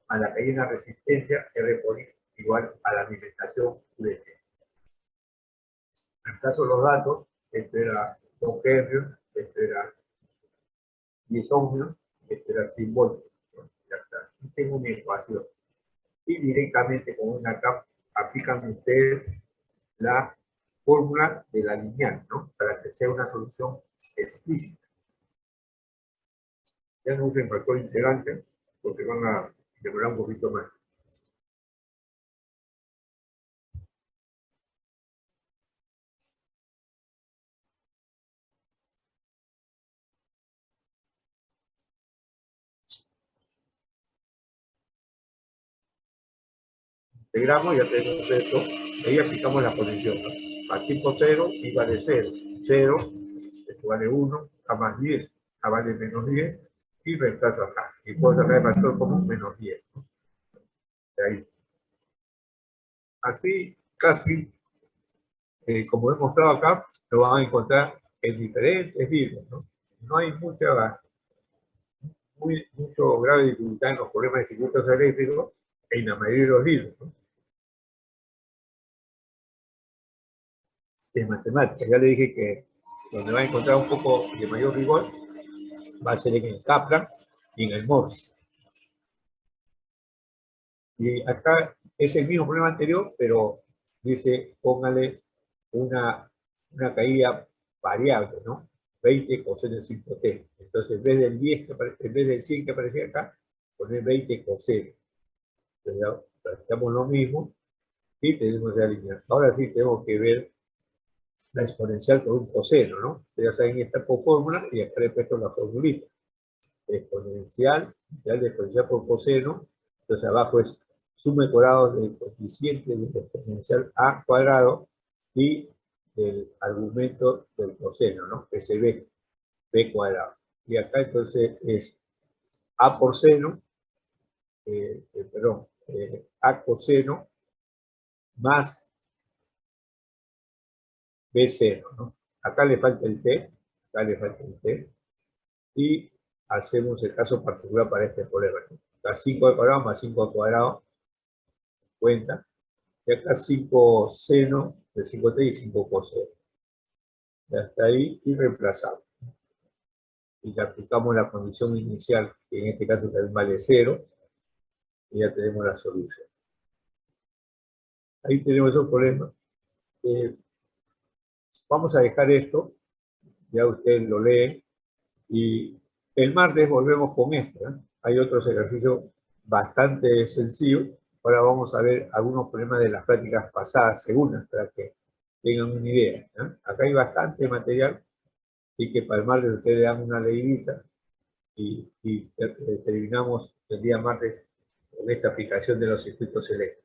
a la caída de la resistencia, R por I, igual a la alimentación UDT. Reemplazo los datos, esto era 2 henrios, esto era 10 ohmios, esto era 100 voltios. Ya está. Y tengo mi ecuación. Y directamente con una capa aplican ustedes la fórmula de la lineal, ¿no? Para que sea una solución explícita. Ya no usen factor integrante porque van a demorar un poquito más. Integramos, ya tenemos esto, ahí aplicamos la posición, ¿no? A tipo 0 y vale 0. 0, esto vale 1, a más 10, a vale menos 10, y reemplazo acá. Y puedo sacar el factor común menos 10, ¿no? De ahí. Así, casi, como he mostrado acá, lo van a encontrar en diferentes libros, ¿no? No hay mucho grave dificultad en los problemas de circuitos eléctricos en la mayoría de los libros, ¿no? De matemáticas. Ya le dije que donde va a encontrar un poco de mayor rigor va a ser en el Kaplan y en el Morse. Y acá es el mismo problema anterior, pero dice, póngale una caída variable, ¿no? 20 coseno de 5t. Entonces, en vez del 10 en vez del 100 que aparecía acá, poner 20 coseno. Entonces, practicamos lo mismo y tenemos que alinear. Ahora sí tenemos que ver la exponencial con un coseno, ¿no? Ustedes ya saben esta por fórmula y acá le he puesto la formulita. Exponencial, ya de exponencial por coseno, entonces abajo es suma de cuadrados del coeficiente del exponencial a cuadrado y del argumento del coseno, ¿no? Que se ve b cuadrado. Y acá entonces es a por seno, a coseno más b0, ¿no? Acá le falta el t, acá le falta el t, y hacemos el caso particular para este problema, ¿no? Acá 5 al cuadrado más 5 al cuadrado, cuenta, y acá 5 seno de 5t y 5 coseno. Ya está ahí y reemplazamos. Y le aplicamos la condición inicial, que en este caso también vale 0, y ya tenemos la solución. Ahí tenemos esos problemas. Vamos a dejar esto, ya ustedes lo leen, y el martes volvemos con esto, ¿eh? Hay otros ejercicios bastante sencillos. Ahora vamos a ver algunos problemas de las prácticas pasadas, segundas, para que tengan una idea, ¿eh? Acá hay bastante material, y que para el martes ustedes dan una leidita y terminamos el día martes con esta aplicación de los circuitos eléctricos.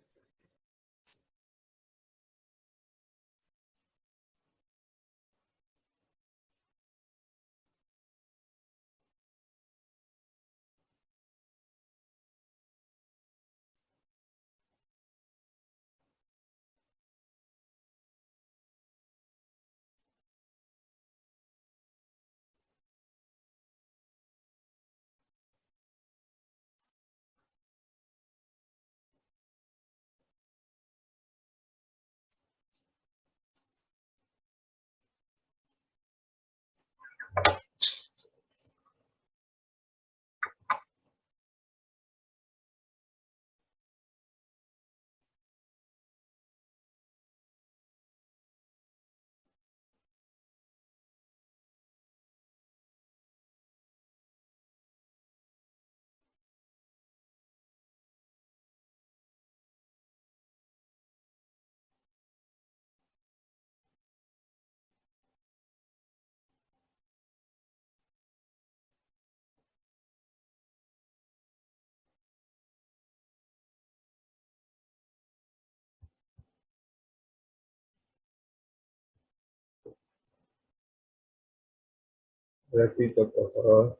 Repito, por favor.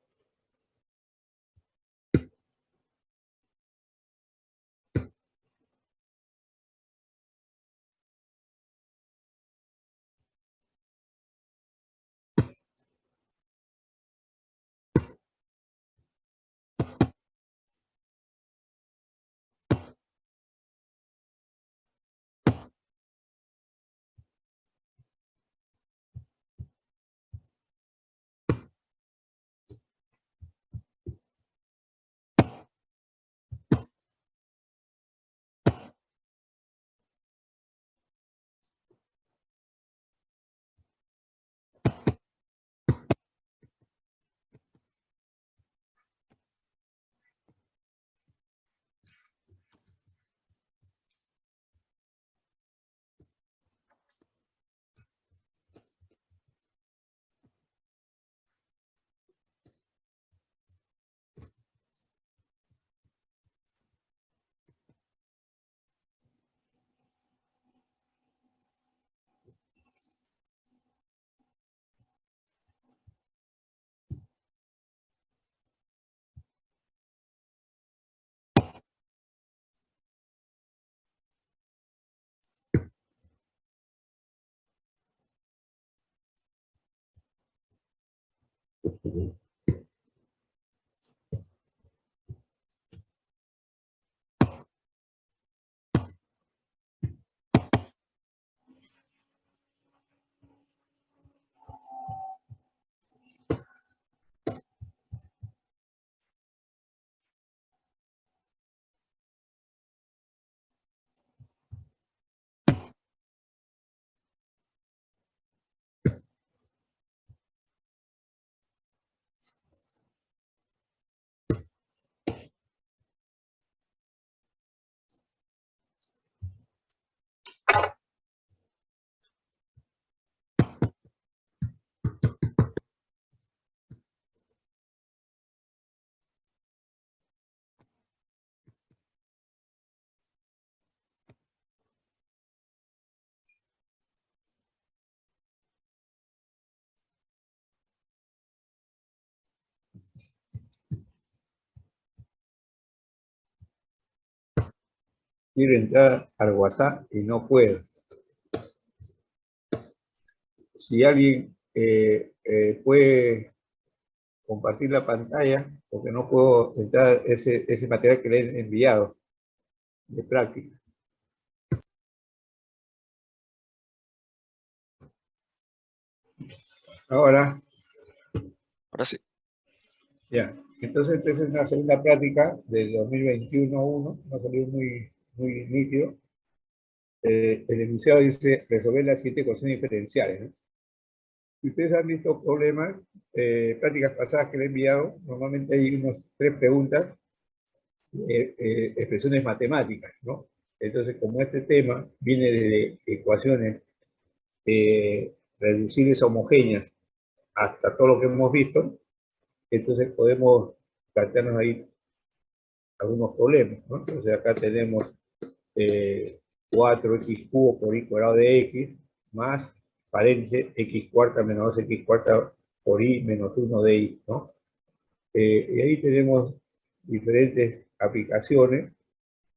Quiero entrar al WhatsApp y no puedo. Si alguien puede compartir la pantalla, porque no puedo entrar ese material que le he enviado de práctica. Ahora, sí. ya. Entonces, esta es una segunda práctica del 2021-1, no salió muy nítido. El enunciado dice resolver las 7 ecuaciones diferenciales, ¿no? Si ustedes han visto problemas, prácticas pasadas que le he enviado, normalmente hay unas 3 preguntas de expresiones matemáticas, ¿no? Entonces, como este tema viene de ecuaciones reducibles a homogéneas hasta todo lo que hemos visto, entonces podemos plantearnos ahí algunos problemas, ¿no? Entonces acá tenemos 4x cubo por y cuadrado de x más paréntesis x cuarta menos 2x cuarta por y menos 1 de y, ¿no? Y ahí tenemos diferentes aplicaciones.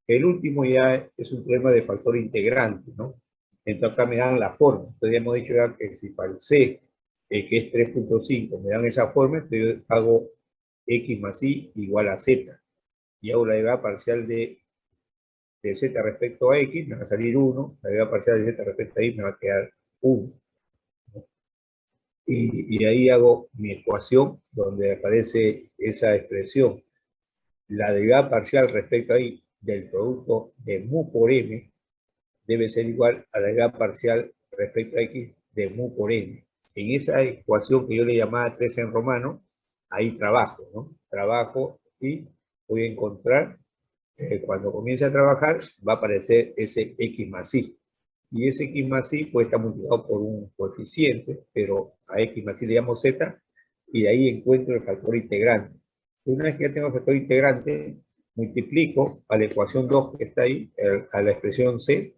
El último ya es un problema de factor integrante, ¿no? Entonces acá me dan la forma. Entonces ya hemos dicho ya que si para el C, que es 3.5, me dan esa forma, entonces yo hago x más y igual a z. Y hago la derivada parcial de z respecto a x, me va a salir 1. La derivada parcial de z respecto a y me va a quedar 1. Y ahí hago mi ecuación donde aparece esa expresión. La derivada parcial respecto a y del producto de mu por m debe ser igual a la derivada parcial respecto a x de mu por n. En esa ecuación que yo le llamaba 3 en romano, ahí trabajo, ¿no? Trabajo y voy a encontrar, cuando comience a trabajar, va a aparecer ese x más y. Y ese x más y puede estar multiplicado por un coeficiente, pero a x más y le llamo z, y de ahí encuentro el factor integrante. Una vez que ya tengo el factor integrante, multiplico a la ecuación 2 que está ahí, a la expresión c,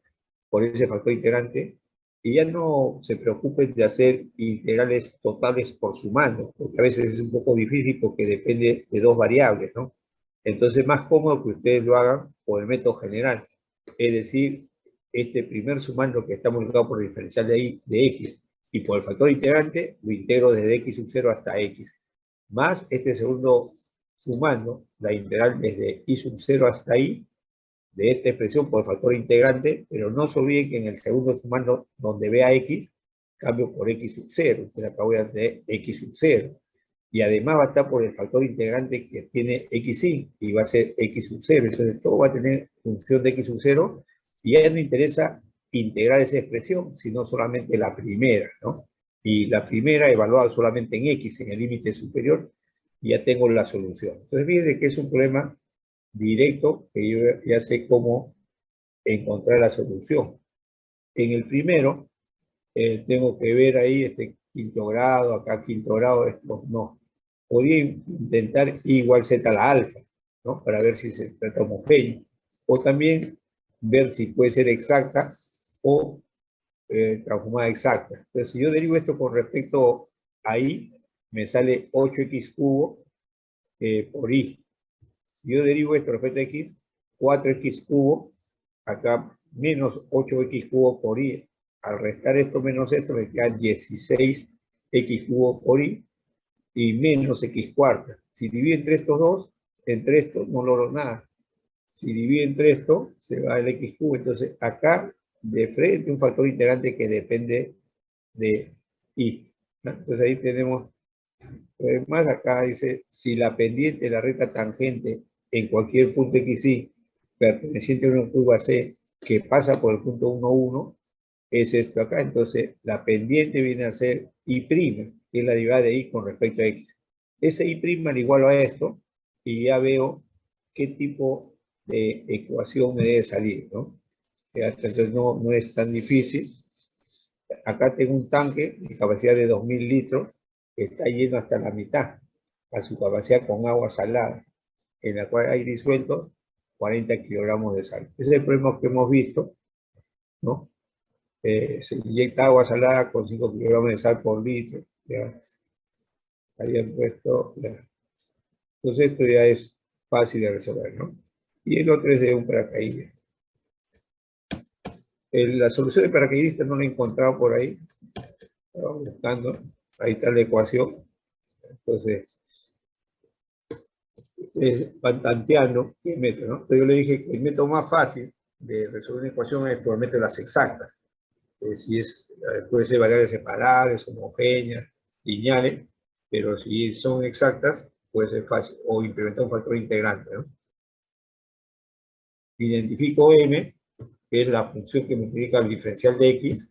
por ese factor integrante, y ya no se preocupen de hacer integrales totales por sumando, porque a veces es un poco difícil porque depende de 2 variables, ¿no? Entonces es más cómodo que ustedes lo hagan por el método general, es decir, este primer sumando que está multiplicado por el diferencial de, ahí, de x y por el factor integrante, lo integro desde x sub 0 hasta x, más este segundo sumando, la integral desde y sub 0 hasta y, de esta expresión por el factor integrante, pero no se olviden que en el segundo sumando, donde vea x, cambio por x sub 0. Entonces acá voy a tener x sub 0. Y además va a estar por el factor integrante que tiene x y va a ser x sub 0. Entonces todo va a tener función de x sub 0 y ya no interesa integrar esa expresión, sino solamente la primera, ¿no? Y la primera evaluada solamente en x, en el límite superior, y ya tengo la solución. Entonces fíjense que es un problema directo, que yo ya sé cómo encontrar la solución. En el primero, tengo que ver ahí este quinto grado, acá quinto grado, esto no. Podría intentar igual z a la alfa, ¿no? Para ver si se trata homogéneo. O también ver si puede ser exacta o transformada exacta. Entonces, si yo derivo esto con respecto a y, me sale 8x cubo por y. Si yo derivo esto respecto a x, 4x cubo, acá menos 8x cubo por y. Al restar esto menos esto, me queda 16x cubo por y menos x cuarta. Si divido entre estos dos, entre estos no logro nada. Si divido entre esto, se va el x cubo. Entonces, acá, de frente, un factor integrante que depende de y. ¿No? Entonces, ahí tenemos. Más acá dice, si la pendiente de la recta tangente en cualquier punto XY perteneciente a una curva C que pasa por el punto 1, 1, es esto acá. Entonces, la pendiente viene a ser Y', que es la derivada de Y con respecto a X. Ese Y' le igualo a esto y ya veo qué tipo de ecuación me debe salir, ¿no? Entonces, no es tan difícil. Acá tengo un tanque de capacidad de 2000 litros que está lleno hasta la mitad a su capacidad con agua salada, en la cual hay disueltos 40 kilogramos de sal. Ese es el problema que hemos visto, ¿no? Se inyecta agua salada con 5 kilogramos de sal por litro. Ya, habían puesto, ya. Entonces esto ya es fácil de resolver, ¿no? Y el otro es de un paracaídas. La solución de paracaidista no la he encontrado por ahí. Estaba buscando. Ahí está la ecuación. Entonces, es tanteando qué método, ¿no? Entonces yo le dije que el método más fácil de resolver una ecuación es por métodos exactas. Si es, puede ser variables separables, homogéneas, lineales, pero si son exactas, puede ser fácil, o implementar un factor integrante, ¿no? Identifico m, que es la función que multiplica el diferencial de x,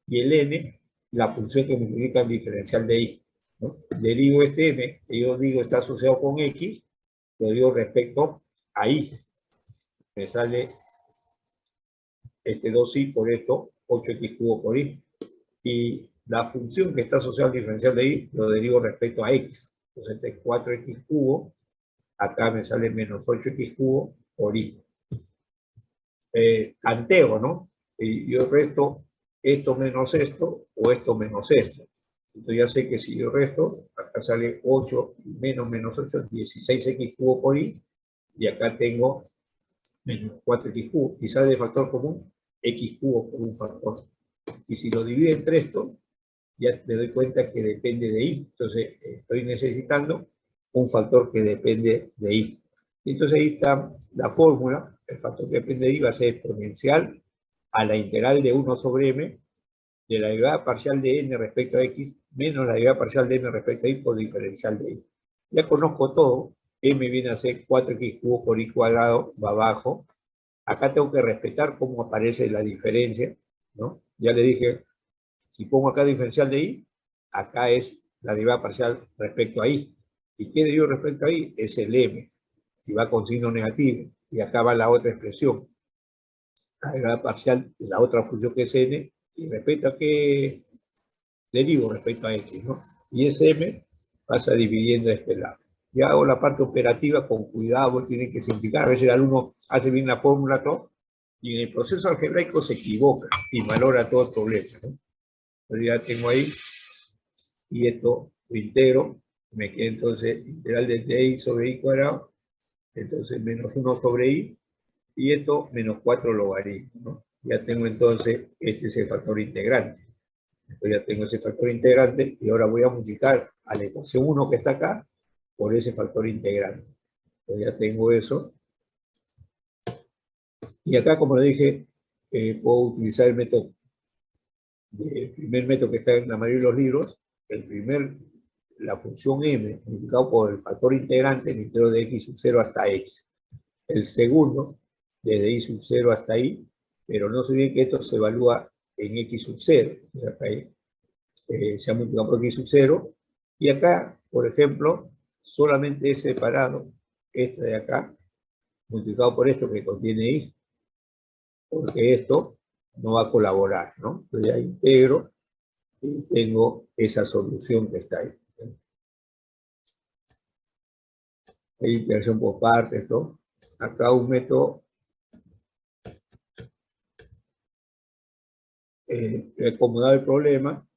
y el n, la función que multiplica el diferencial de y, ¿no? Derivo este m, que yo digo está asociado con x, lo digo respecto a y. Me sale este 2y por esto, 8x cubo por y. Y la función que está asociada al diferencial de y lo derivo respecto a x. Entonces este es 4x cubo, acá me sale menos 8x cubo por y. Tanteo, ¿no? Y yo resto esto menos esto, o esto menos esto. Entonces ya sé que si yo resto, acá sale 8 menos 8, 16x cubo por y, y acá tengo menos 4x cubo, y sale de factor común x cubo por un factor. Y si lo divido entre esto, ya me doy cuenta que depende de y. Entonces estoy necesitando un factor que depende de y. Entonces ahí está la fórmula. El factor que depende de y va a ser exponencial a la integral de 1 sobre m de la derivada parcial de n respecto a x menos la derivada parcial de m respecto a y por diferencial de y. Ya conozco todo. M viene a ser 4x cubo por y cuadrado, va abajo. Acá tengo que respetar cómo aparece la diferencia, ¿no? Ya le dije, si pongo acá diferencial de y, acá es la derivada parcial respecto a y. ¿Y qué derivo respecto a y? Es el m, y va con signo negativo. Y acá va la otra expresión, la derivada parcial de la otra función que es n, y respecto a qué derivo respecto a x, ¿no? Y ese m pasa dividiendo a este lado. Ya hago la parte operativa con cuidado, tiene que simplificar. A veces el alumno hace bien la fórmula, todo, y en el proceso algebraico se equivoca y valora todo el problema, ¿no? Entonces ya tengo ahí, y esto lo integro, me queda entonces integral de y sobre y cuadrado, entonces menos 1 sobre y, y esto menos 4 logaritmos, ¿no? Ya tengo entonces, este es el factor integrante. Entonces ya tengo ese factor integrante, y ahora voy a multiplicar a la ecuación 1 que está acá, por ese factor integrante. Entonces ya tengo eso. Y acá, como le dije, puedo utilizar el método, el primer método que está en la mayoría de los libros, la función m multiplicado por el factor integrante, el integro de x sub 0 hasta x. El segundo, desde y sub 0 hasta y, pero no se olviden que esto se evalúa en x sub 0. Acá se ha multiplicado por x sub 0, y acá, por ejemplo, solamente he separado este de acá, multiplicado por esto que contiene y, porque esto no va a colaborar, ¿no? Entonces ya integro y tengo esa solución que está ahí. Hay integración por partes, ¿no? Acá un método, he acomodado el problema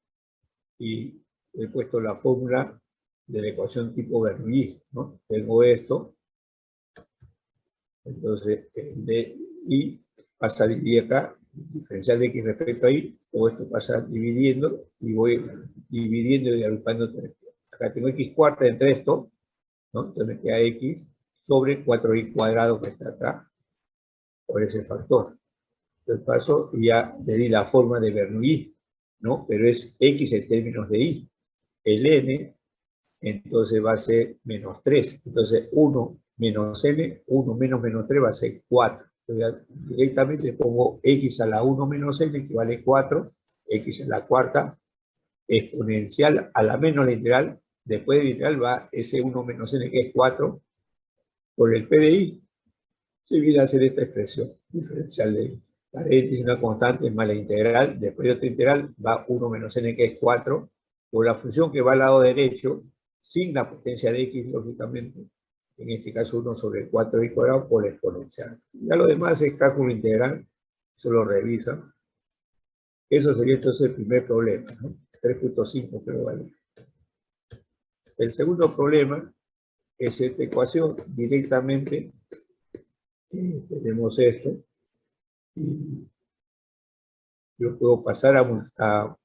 y he puesto la fórmula de la ecuación tipo Bernoulli, ¿no? Tengo esto, entonces de y pasa a dividir acá, diferencial de x respecto a y, todo esto pasa dividiendo, y voy dividiendo y agrupando. Acá tengo x cuarta entre esto, ¿no? Entonces me queda x sobre 4y cuadrado que está acá, por ese factor. Entonces paso y ya le di la forma de Bernoulli, ¿no? Pero es x en términos de y. El n, entonces va a ser menos 3. Entonces 1 menos n, 1 menos menos 3 va a ser 4. Entonces ya directamente pongo x a la 1 menos n, que vale 4, x en la cuarta, exponencial a la menos la integral, después de la integral va ese 1 menos n, que es 4, por el p de y, se viene a hacer esta expresión diferencial de y. Paréntesis, una constante más la integral, después de otra integral va 1 menos n, que es 4, por la función que va al lado derecho, sin la potencia de x, lógicamente, en este caso 1 sobre 4y cuadrado por la exponencial. Ya lo demás es cálculo integral, eso lo revisan. Eso sería entonces el primer problema, ¿no? 3.5 creo vale. El segundo problema es esta ecuación, directamente tenemos esto, y yo puedo pasar a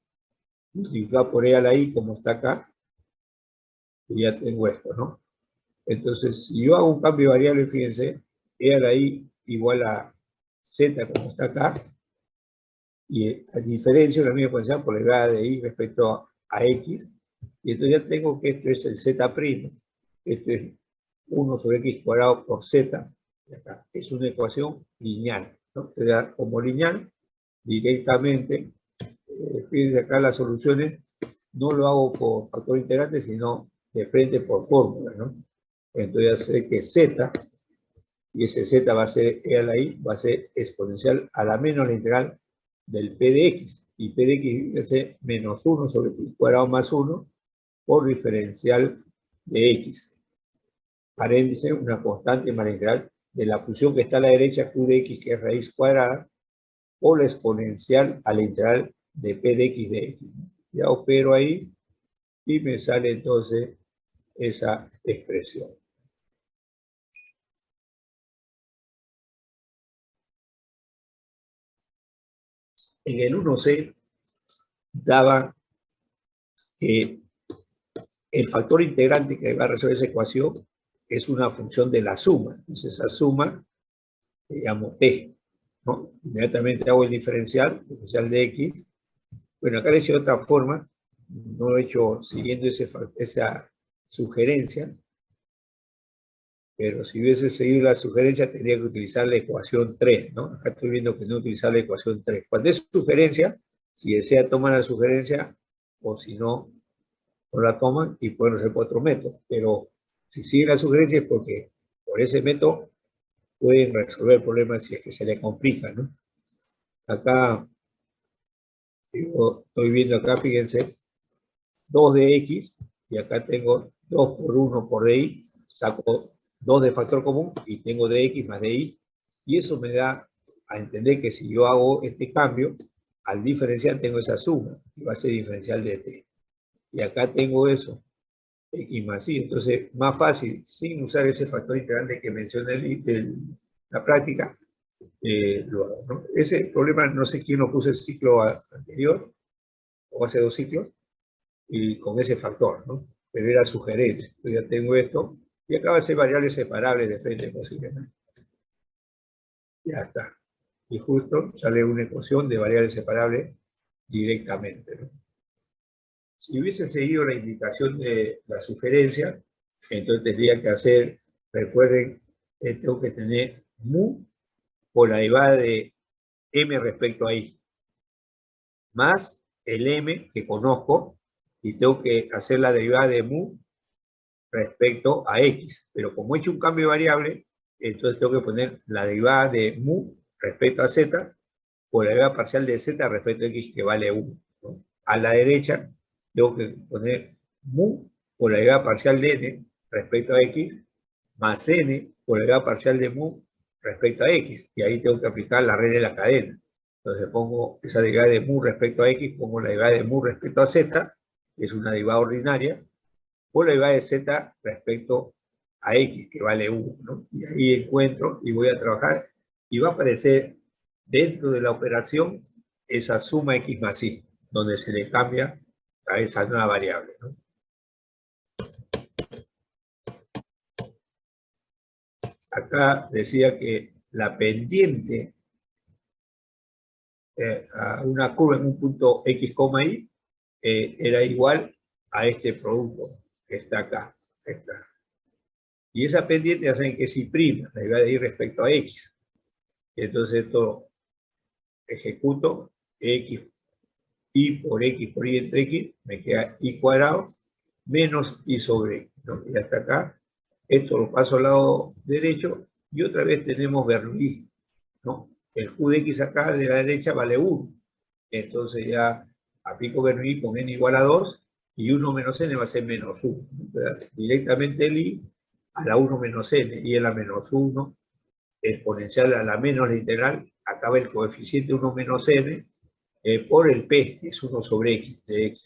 multiplicar por e a la i, como está acá, y ya tengo esto, ¿no? Entonces, si yo hago un cambio de variable, fíjense, e a la i igual a z, como está acá, y a diferencia la misma exponencial por la derivada de i respecto a x, y entonces ya tengo que esto es el z', esto es 1 sobre x cuadrado por z, y acá es una ecuación lineal, ¿no? Te da como lineal directamente, fíjense acá las soluciones, no lo hago por factor integrante, sino de frente por fórmula, ¿no? Entonces ya sé que z, y ese z va a ser e a la i, va a ser exponencial a la menos la integral del p de x, y p de x va a ser menos 1 sobre x cuadrado más 1 por diferencial de x. Paréntesis, una constante más la integral de la función que está a la derecha, q de x, que es raíz cuadrada, o la exponencial a la integral de p de x de x. Ya opero ahí y me sale entonces esa expresión. En el 1C daba que el factor integrante que va a resolver esa ecuación es una función de la suma. Entonces esa suma le llamo t, ¿no? Inmediatamente hago el diferencial de x. Bueno, acá le he hecho de otra forma, no lo he hecho siguiendo esa sugerencia, pero si hubiese seguido la sugerencia tendría que utilizar la ecuación 3, ¿no? Acá estoy viendo que no utilizar la ecuación 3. Cuando es sugerencia, si desea tomar la sugerencia, o si no, no la toman y pueden hacer por otro método. Pero si sigue la sugerencia es porque por ese método pueden resolver el problema si es que se le complica, ¿no? Acá, yo estoy viendo acá, fíjense, 2 de x, y acá tengo 2 por 1 por di, saco 2 de factor común y tengo dx más di, y eso me da a entender que si yo hago este cambio, al diferencial tengo esa suma, que va a ser diferencial de t. Y acá tengo eso, x más y. Entonces, más fácil, sin usar ese factor integrante que mencioné en la práctica, lo hago, ¿no? Ese problema, no sé quién lo puso el ciclo anterior, o hace 2 ciclos, y con ese factor, ¿no? Pero era sugerencia. Yo ya tengo esto, y acaba de ser variables separables de frente posiblemente. Ya está. Y justo sale una ecuación de variables separables directamente, ¿no? Si hubiese seguido la indicación de la sugerencia, entonces tendría que hacer, recuerden, tengo que tener mu por la derivada de m respecto a i, más el m que conozco, y tengo que hacer la derivada de mu respecto a x. Pero como he hecho un cambio de variable, entonces tengo que poner la derivada de mu respecto a z por la derivada parcial de z respecto a x, que vale 1, ¿no? A la derecha tengo que poner mu por la derivada parcial de n respecto a x, más n por la derivada parcial de mu respecto a x, y ahí tengo que aplicar la regla de la cadena. Entonces pongo esa derivada de mu respecto a x, pongo la derivada de mu respecto a z, que es una derivada ordinaria, por la derivada de z respecto a x, que vale 1, ¿no? Y ahí encuentro y voy a trabajar, y va a aparecer dentro de la operación esa suma x más y, donde se le cambia a esa nueva variable, ¿no? Acá decía que la pendiente a una curva en un punto x, y era igual a este producto que está acá. Está. Y esa pendiente ya saben que es y', la derivada de y respecto a x. Entonces esto ejecuto x, y por y entre x, me queda y cuadrado menos y sobre x, ¿no? Y hasta acá, esto lo paso al lado derecho, y otra vez tenemos Bernoulli, ¿no? El q de x acá de la derecha vale 1. Entonces ya aplico Bernoulli con n igual a 2, y 1 menos n va a ser menos 1. Directamente el i a la 1 menos n, y en la menos 1, exponencial a la menos la integral, acaba el coeficiente 1 menos n, por el p, que es 1 sobre x, de x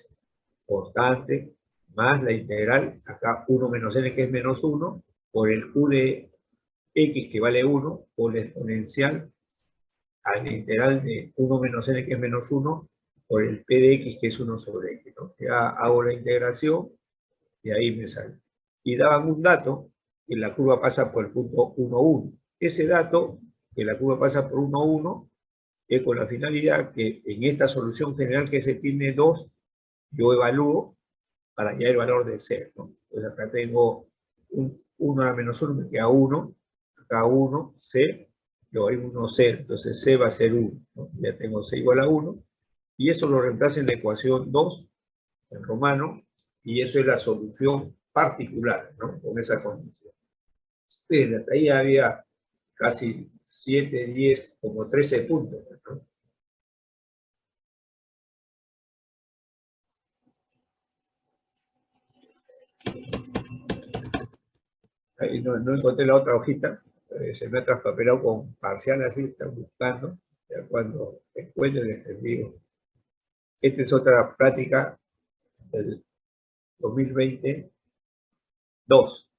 constante, más la integral, acá 1 menos n, que es menos 1, por el q de x, que vale 1, por la exponencial al integral de 1 menos n, que es menos 1, por el p de x, que es 1 sobre x, ¿no? Ya hago la integración y ahí me sale. Y daban un dato, que la curva pasa por el punto 1, 1. Ese dato, que la curva pasa por 1, 1, es con la finalidad que en esta solución general que se tiene 2, yo evalúo para hallar el valor de C, ¿no? Entonces acá tengo 1 a la menos 1, me queda 1, acá 1, C, luego hay 1, C, entonces C va a ser 1, ¿no? Ya tengo C igual a 1, y eso lo reemplazo en la ecuación 2, en romano, y eso es la solución particular, ¿no? Con esa condición. Bien, hasta ahí había casi 7, 10, como 13 puntos, ¿no? Ahí no encontré la otra hojita, se me ha traspapelado con parcial así, están buscando, ya cuando encuentren les envío. Esta es otra práctica del 2022.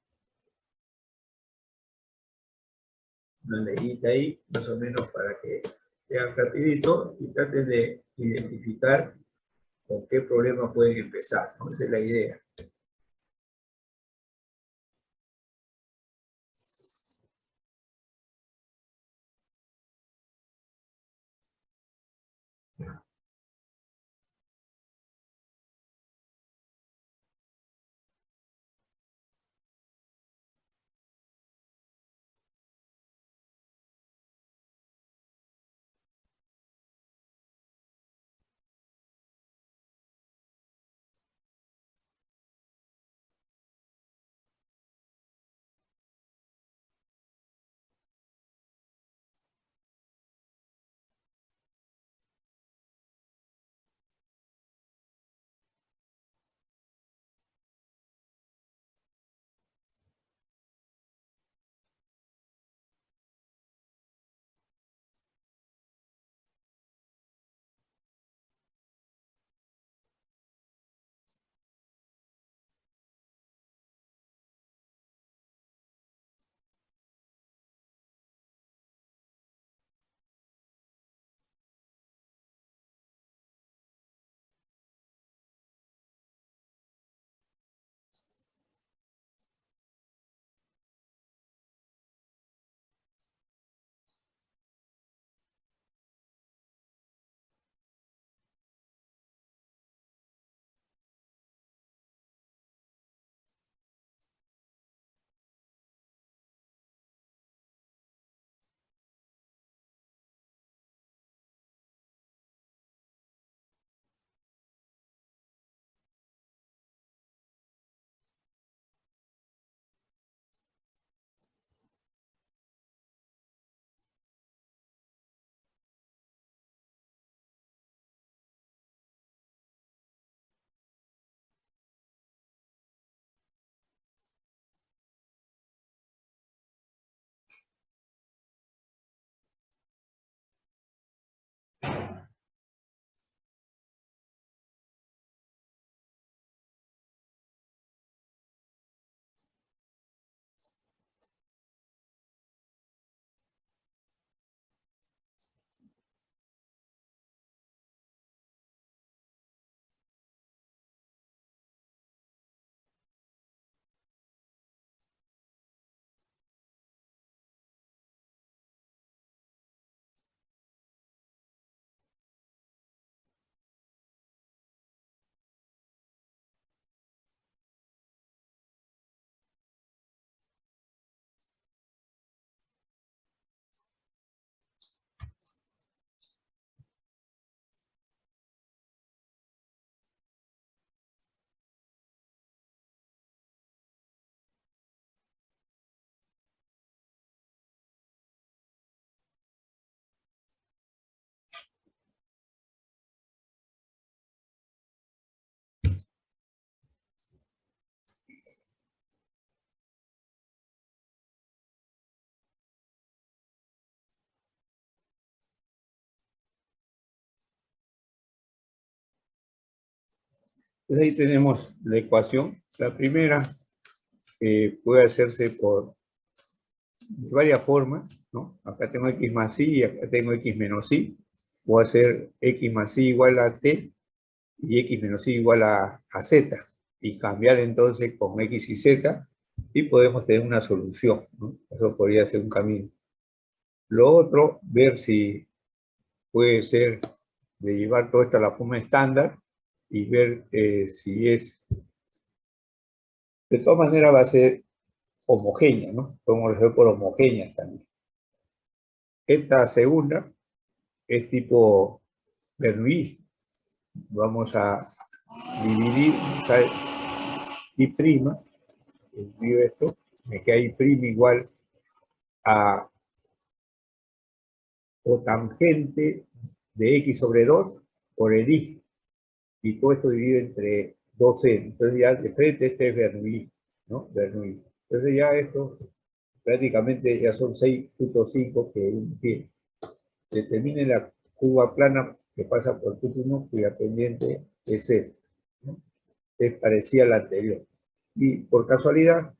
Una leyita ahí, más o menos para que vean rapidito y traten de identificar con qué problema pueden empezar, ¿no? Esa es la idea. Entonces ahí tenemos la ecuación. La primera puede hacerse por varias formas, ¿no? Acá tengo x más y, y acá tengo x menos y. Voy a hacer x más y igual a t y x menos y igual a z. Y cambiar entonces con x y z y podemos tener una solución, ¿no? Eso podría ser un camino. Lo otro, ver si puede ser de llevar todo esto a la forma estándar y ver si es... De todas maneras va a ser homogénea, ¿no? Podemos resolver por homogéneas también. Esta segunda es tipo Bernoulli. Vamos a dividir, y prima, escribo esto, me queda y prima igual a o tangente de x sobre 2 por el y. Y todo esto dividido entre 2c. Entonces ya de frente este es Bernoulli, ¿no? Bernoulli. Entonces ya esto prácticamente ya son 6.5 que uno tiene. Determine la curva plana que pasa por punto 1 cuya pendiente es esta, ¿no? Es parecida a la anterior. Y por casualidad,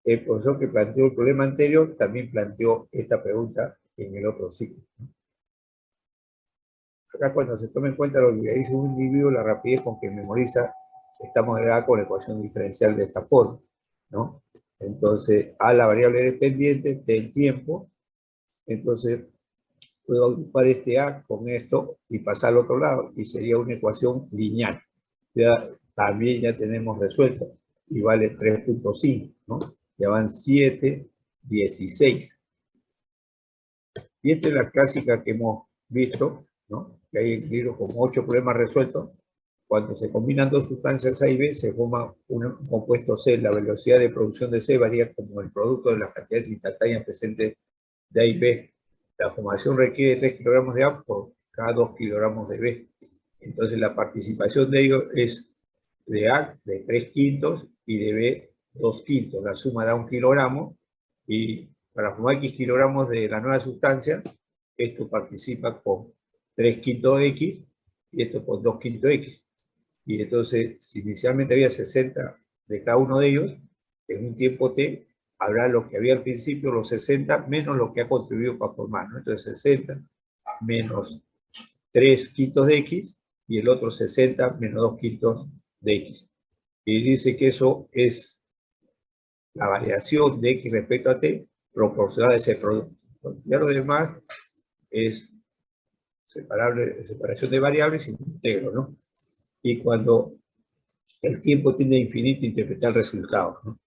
el profesor que planteó el problema anterior también planteó esta pregunta en el otro ciclo, ¿no? Acá cuando se toma en cuenta lo que dice un individuo, la rapidez con que memoriza, estamos de con la ecuación diferencial de esta forma, ¿no? Entonces, a la variable dependiente del tiempo, entonces puedo agrupar este A con esto y pasar al otro lado, y sería una ecuación lineal. Ya, también ya tenemos resuelto, y vale 3.5, ¿no? Ya van 7, 16. Y esta es la clásica que hemos visto, ¿no? Que hay en el libro como 8 problemas resueltos. Cuando se combinan dos sustancias A y B, se forma un compuesto C. La velocidad de producción de C varía como el producto de las cantidades instantáneas presentes de A y B. La formación requiere 3 kilogramos de A por cada 2 kilogramos de B. Entonces la participación de ellos es de A de 3 quintos y de B 2 quintos. La suma da 1 kilogramo y para formar X kilogramos de la nueva sustancia, esto participa con 3 quintos de X y esto con 2 quintos de X. Y entonces, si inicialmente había 60 de cada uno de ellos, en un tiempo T, habrá lo que había al principio, los 60, menos lo que ha contribuido para formar, ¿no? Entonces 60 menos 3 quintos de X y el otro 60 menos 2 quintos de X. Y dice que eso es la variación de X respecto a T proporcional a ese producto. Ya lo demás es separación de variables y integro, ¿no? Y cuando el tiempo tiende a infinito, interpretar el resultado, ¿no?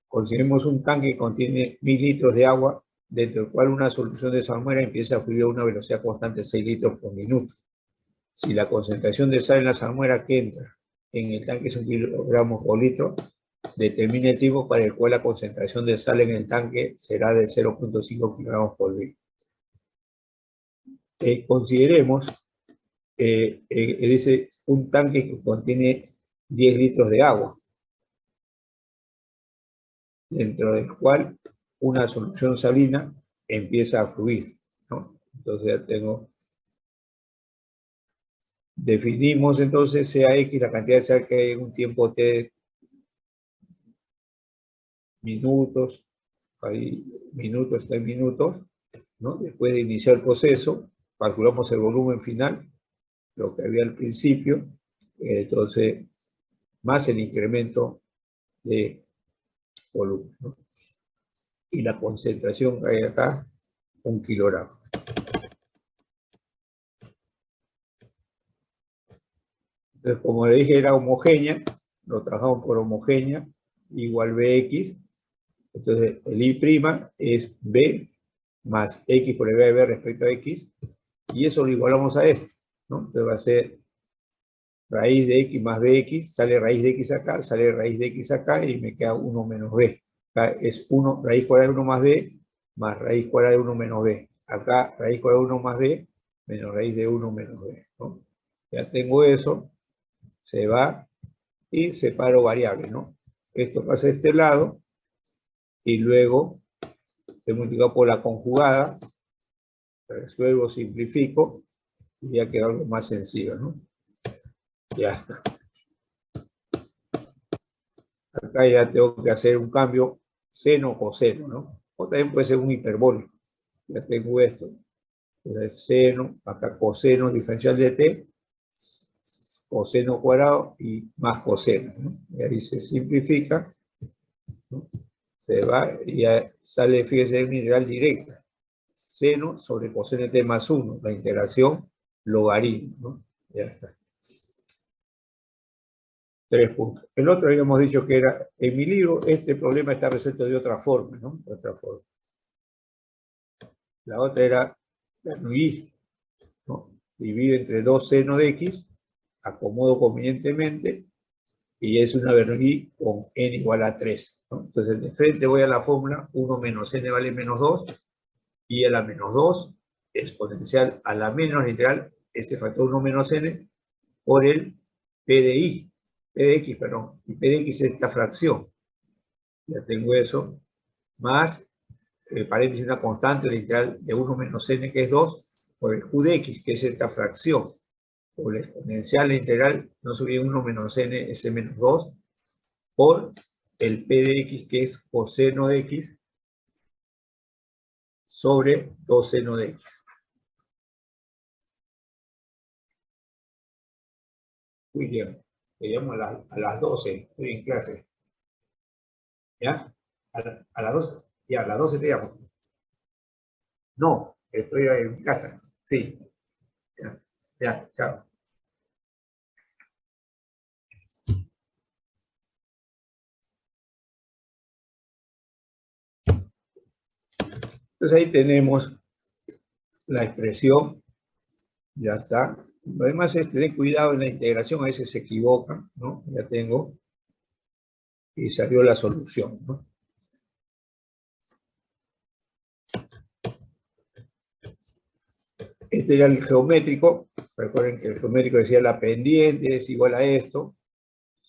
Consideremos un tanque que contiene 1000 litros de agua, dentro del cual una solución de salmuera empieza a fluir a una velocidad constante de 6 litros por minuto. Si la concentración de sal en la salmuera que entra en el tanque es 1 kilogramo por litro, determine el tiempo para el cual la concentración de sal en el tanque será de 0.5 kilogramos por litro. Consideremos, dice, un tanque que contiene 10 litros de agua, dentro del cual una solución salina empieza a fluir, ¿no? Entonces ya tengo, definimos entonces sea X la cantidad de sal que hay en un tiempo T, minutos, hay minutos, 3 minutos, ¿no? Después de iniciar el proceso, calculamos el volumen final, lo que había al principio, entonces, más el incremento de volumen, ¿no? Y la concentración que hay acá, 1 kilogramo. Entonces, como le dije, era homogénea, lo trabajamos por homogénea, igual Bx. Entonces, el I' es B más X por el B de B respecto a X, y eso lo igualamos a esto, ¿no? Entonces va a ser raíz de X más Bx, sale raíz de X acá, sale raíz de X acá, y me queda 1 menos B. Acá es 1, raíz cuadrada de 1 más B, más raíz cuadrada de 1 menos B. Acá, raíz cuadrada de 1 más B, menos raíz de 1 menos B, ¿no? Ya tengo eso, se va, y separo variables, ¿no? Esto pasa a este lado, y luego se multiplica por la conjugada, resuelvo, simplifico, y ya queda algo más sencillo, ¿no? Ya está. Acá ya tengo que hacer un cambio seno o coseno, ¿no? O también puede ser un hiperbólico. Ya tengo esto. Entonces, seno, acá coseno diferencial de t, coseno cuadrado y más coseno, ¿no? Y ahí se simplifica, ¿no? Se va y ya sale, fíjese, una integral directa. Seno sobre coseno de t más 1, la integración logaritmo, ¿no? Ya está. 3 puntos. El otro habíamos dicho que era, en mi libro, este problema está resuelto de otra forma, ¿no? De otra forma. La otra era Bernoulli, ¿no? Divide entre 2 seno de x, acomodo convenientemente, y es una Bernoulli con n igual a 3, ¿no? Entonces, de frente voy a la fórmula, 1 menos n vale menos 2, y a la menos 2, exponencial a la menos literal, ese factor 1 menos n, por el p de i, p de x, perdón, y p de x es esta fracción. Ya tengo eso, más, paréntesis, una constante literal de 1 menos n, que es 2, por el q de x, que es esta fracción, por la exponencial integral, no se olvide 1 menos n, ese menos 2, por el p de x, que es coseno de x, sobre 2 seno de x. William, te llamo a las 12, estoy en clase. ¿Ya? A las 12, ya, a las 12 te llamo. No, estoy en casa. Sí. Ya, ya, chao. Entonces ahí tenemos la expresión, ya está. Lo demás es tener cuidado en la integración, a veces se equivocan, ¿no? Ya tengo, y salió la solución, ¿no? Este era el geométrico, recuerden que el geométrico decía la pendiente es igual a esto,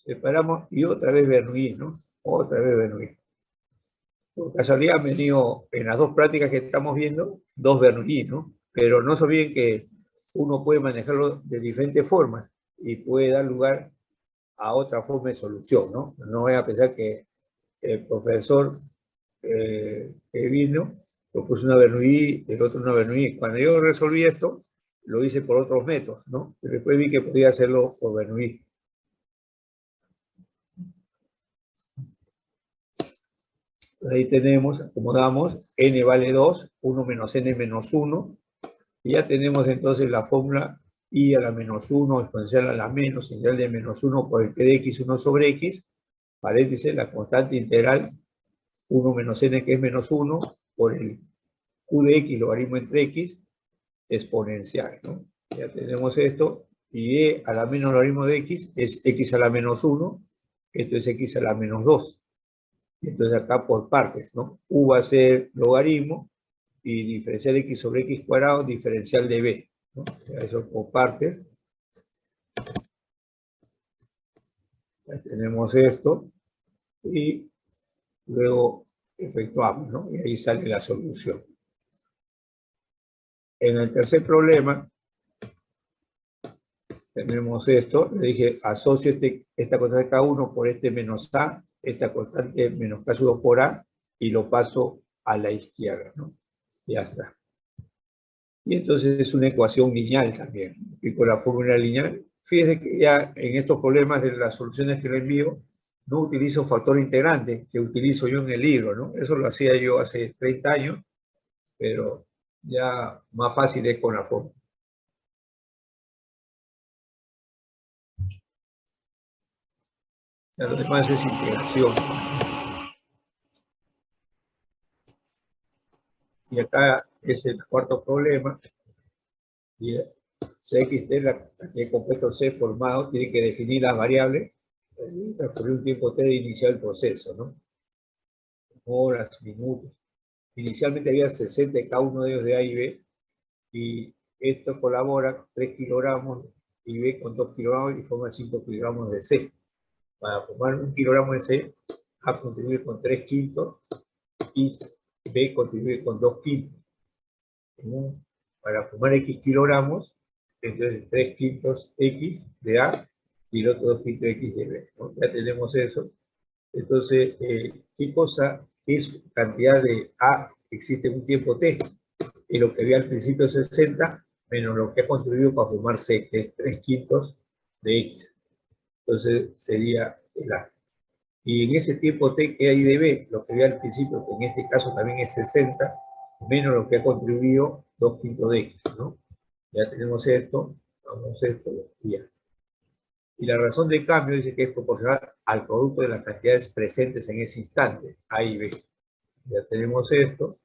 separamos y otra vez Bernoulli, ¿no? Otra vez Bernoulli. Por casualidad han venido en las dos prácticas que estamos viendo, dos Bernoulli, ¿no? Pero no se olviden que uno puede manejarlo de diferentes formas y puede dar lugar a otra forma de solución, ¿no? No voy a pensar que el profesor que vino propuso una Bernoulli, el otro una Bernoulli. Cuando yo resolví esto, lo hice por otros métodos, ¿no? Pero después vi que podía hacerlo por Bernoulli. Ahí tenemos, acomodamos, n vale 2, 1 menos n menos 1, y ya tenemos entonces la fórmula i a la menos 1, exponencial a la menos, integral de menos 1 por el p de x, 1 sobre x, paréntesis, la constante integral 1 menos n, que es menos 1, por el q de x, logaritmo entre x, exponencial, ¿no? Ya tenemos esto, y e a la menos logaritmo de x es x a la menos 1, esto es x a la menos 2. Entonces acá por partes, ¿no? U va a ser logaritmo, y diferencial de x sobre x cuadrado, diferencial de b, ¿no? Eso por partes. Ya tenemos esto, y luego efectuamos, ¿no? Y ahí sale la solución. En el tercer problema, tenemos esto, le dije, asocio esta constante K1 por este menos A, esta constante menos K2 por A, y lo paso a la izquierda, ¿no? Ya está. Y entonces es una ecuación lineal también. Y con la fórmula lineal, fíjense que ya en estos problemas de las soluciones que le envío, no utilizo factor integrante, que utilizo yo en el libro, ¿no? Eso lo hacía yo hace 30 años, pero ya más fácil es con la fórmula. Ya lo demás es integración. Y acá es el cuarto problema. Y CX de la cantidad de compuestos C formado tiene que definir las variables y transcurrir un tiempo T de iniciar el proceso, ¿no? Horas, minutos. Inicialmente había 60 de cada uno de ellos de A y B, y esto colabora 3 kilogramos y B con 2 kilogramos y forma 5 kilogramos de C. Para formar 1 kilogramo de C, A contribuye con 3 quintos y B contribuye con 2 quintos. Para formar X kilogramos, entonces 3 quintos X de A y el otro 2 quintos X de B, ¿no? Ya tenemos eso. Entonces, ¿qué es cantidad de A, existe un tiempo T, y lo que había al principio 60, menos lo que ha contribuido para formar C, que es 3/5 de X. Entonces sería el A. Y en ese tiempo T que hay de B, lo que había al principio, que en este caso también es 60, menos lo que ha contribuido 2/5 de X, ¿no? Ya tenemos esto, vamos a esto, y ya. Y la razón de cambio dice que es proporcional al producto de las cantidades presentes en ese instante, A y B. Ya tenemos esto.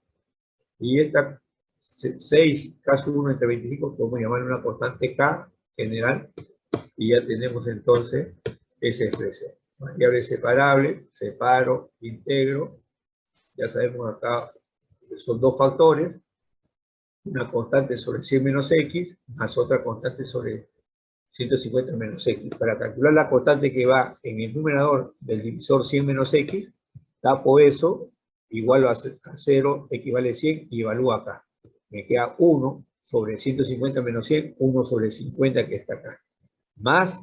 Y esta 6, caso 1 entre 25, podemos llamarle una constante K general, y ya tenemos entonces esa expresión. Variable separable, separo, integro. Ya sabemos acá que son dos factores, una constante sobre 100 menos X, más otra constante sobre 150 menos X. Para calcular la constante que va en el numerador del divisor 100 menos X, tapo eso, igual a 0, X vale 100, y evalúo acá. Me queda 1 sobre 150 menos 100, 1 sobre 50 que está acá. Más,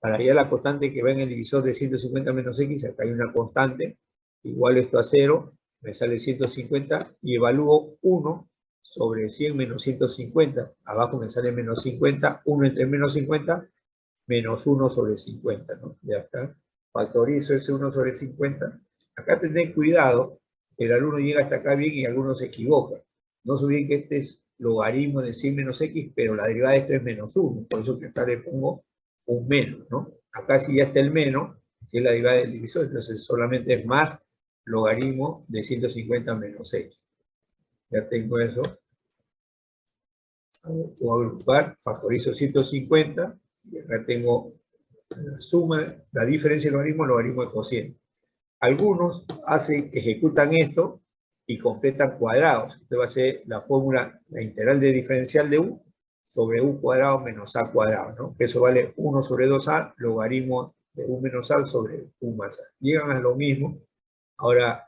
para hallar la constante que va en el divisor de 150 menos X, acá hay una constante, igual esto a 0, me sale 150, y evalúo 1 sobre 100 menos 150, abajo me sale menos 50, 1 entre menos 50, menos 1 sobre 50, ¿no? Ya está. Factorizo ese 1 sobre 50. Acá tened cuidado, el alumno llega hasta acá bien y algunos se equivoca. No se olviden que este es logaritmo de 100 menos X, pero la derivada de esto es menos 1, por eso que acá le pongo un menos, ¿no? Acá sí ya está el menos, que es la derivada del divisor, entonces solamente es más logaritmo de 150 menos X. Ya tengo eso. Puedo agrupar, factorizo 150, y acá tengo la suma, la diferencia del logaritmo de cociente. Algunos ejecutan esto y completan cuadrados. Entonces va a ser la fórmula, la integral de diferencial de U sobre U cuadrado menos A cuadrado, ¿no? Eso vale 1 sobre 2A, logaritmo de U menos A sobre U más A. Llegan a lo mismo. Ahora,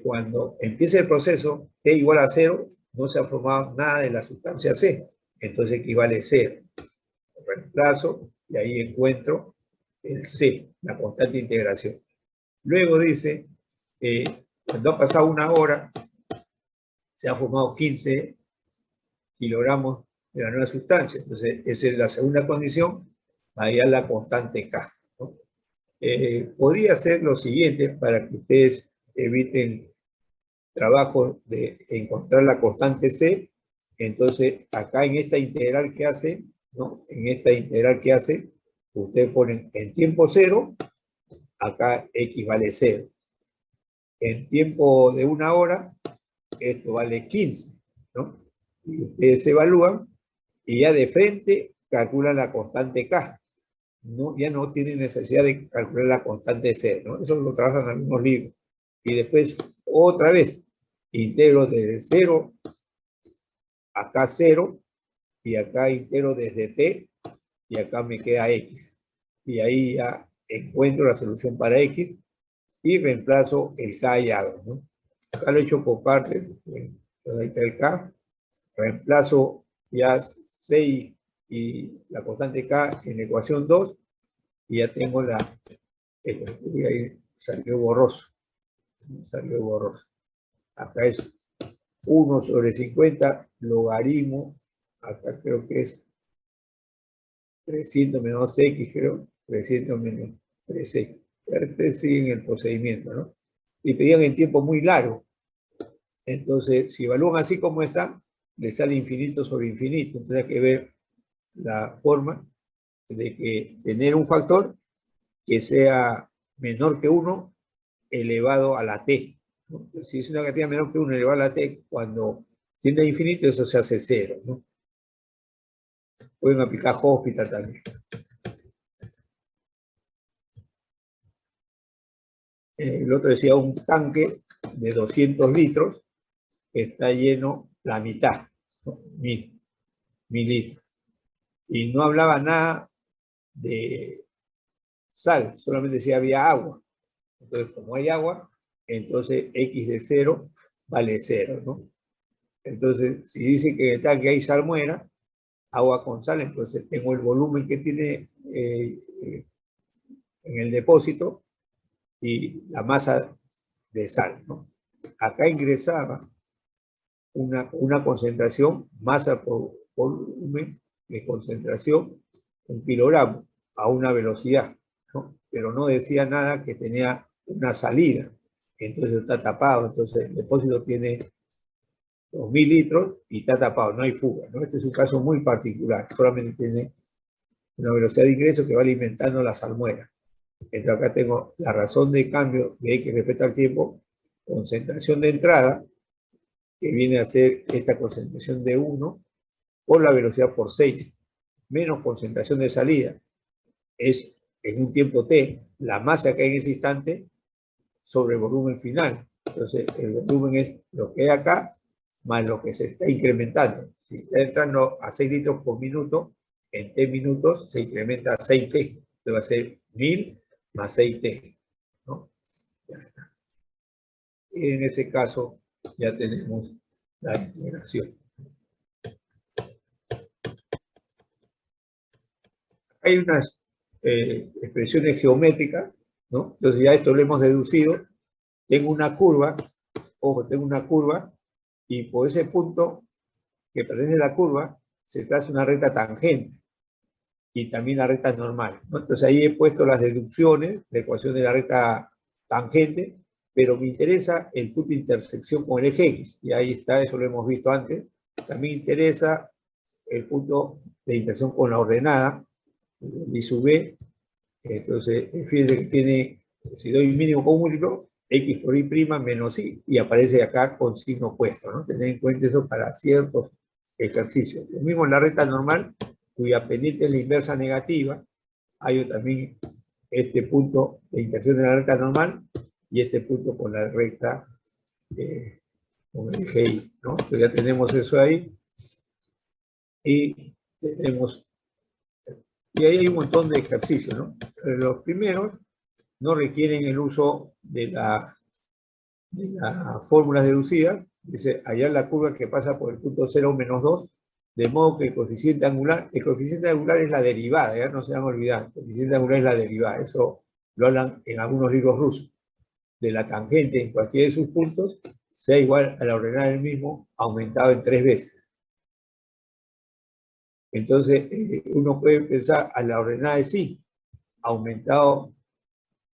cuando empiece el proceso, T igual a 0, no se ha formado nada de la sustancia C. Entonces equivale a 0. Reemplazo y ahí encuentro el C, la constante de integración. Luego dice, cuando ha pasado una hora, se han formado 15 kilogramos de la nueva sustancia. Entonces, esa es la segunda condición, hallar la constante K, ¿no? Podría ser lo siguiente, para que ustedes eviten trabajo de encontrar la constante C. Entonces, acá en esta integral que hace, ¿no? En esta integral que hace, ustedes ponen en tiempo 0, acá X vale 0. En tiempo de una hora, esto vale 15, ¿no? Y ustedes evalúan y ya de frente calculan la constante K. ¿No? Ya no tienen necesidad de calcular la constante C, ¿no? Eso lo trabajan en algunos libros. Y después, otra vez, integro desde 0, acá 0, y acá integro desde T, y acá me queda X. Y ahí ya encuentro la solución para X, y reemplazo el K hallado, ¿no? Acá lo he hecho por partes, ahí está el K, reemplazo ya 6 y la constante K en la ecuación 2, y ya tengo y ahí salió borroso, Acá es 1 sobre 50 logaritmo, acá creo que es 300 menos X, creo, 300 menos 3X. Ustedes siguen el procedimiento, ¿no? Y pedían en tiempo muy largo. Entonces, si evalúan así como está, les sale infinito sobre infinito. Entonces hay que ver la forma de que tener un factor que sea menor que 1 elevado a la t, ¿no? Si es una cantidad menor que 1 elevado a la t, cuando tiende a infinito, eso se hace 0, ¿no? Pueden aplicar Hospital también. El otro decía un tanque de 200 litros que está lleno la mitad, ¿no? 1000 litros. Y no hablaba nada de sal, solamente decía había agua. Entonces, como hay agua, entonces X de 0 vale 0, ¿no? Entonces, si dice que en el tanque hay salmuera, agua con sal, entonces tengo el volumen que tiene en el depósito y la masa de sal, ¿no? Acá ingresaba una concentración, masa por volumen de concentración, 1 kilogramo, a una velocidad, ¿no? Pero no decía nada que tenía una salida, entonces está tapado, entonces el depósito tiene 2000 litros y está tapado, no hay fuga, ¿no? Este es un caso muy particular, solamente tiene una velocidad de ingreso que va alimentando la salmuera. Entonces acá tengo la razón de cambio de X respecto al tiempo, concentración de entrada, que viene a ser esta concentración de 1, por la velocidad por 6, menos concentración de salida, es en un tiempo t, la masa que hay en ese instante sobre el volumen final. Entonces el volumen es lo que hay acá, más lo que se está incrementando. Si está entrando a 6 litros por minuto, en t minutos se incrementa a 6t. Entonces va a ser 1000 más 6t, ¿no? Ya está. Y en ese caso ya tenemos la integración. Hay unas expresiones geométricas, ¿no? Entonces ya esto lo hemos deducido. Tengo una curva, ojo, tengo una curva, y por ese punto que pertenece a la curva, se traza una recta tangente, y también la recta normal, ¿no? Entonces ahí he puesto las deducciones, la ecuación de la recta tangente, pero me interesa el punto de intersección con el eje X, y ahí está, eso lo hemos visto antes. También interesa el punto de intersección con la ordenada, y sub b. Entonces, fíjense que tiene, si doy mínimo con múltiplo, x por y' menos y, y aparece acá con signo opuesto, ¿no? Tener en cuenta eso para ciertos ejercicios. Lo mismo en la recta normal, cuya pendiente es la inversa negativa, hay también este punto de intersección de la recta normal y este punto con la recta con el eje y, ¿no? Entonces ya tenemos eso ahí, y tenemos. Y ahí hay un montón de ejercicios, ¿no? Los primeros no requieren el uso de las fórmulas deducidas. Dice, hallar la curva que pasa por el punto 0 menos 2, de modo que el coeficiente angular es la derivada, ya no se van a olvidar, el coeficiente angular es la derivada, eso lo hablan en algunos libros rusos, de la tangente en cualquiera de sus puntos, sea igual a la ordenada del mismo, aumentado en 3 veces. Entonces, uno puede pensar a la ordenada de sí, aumentado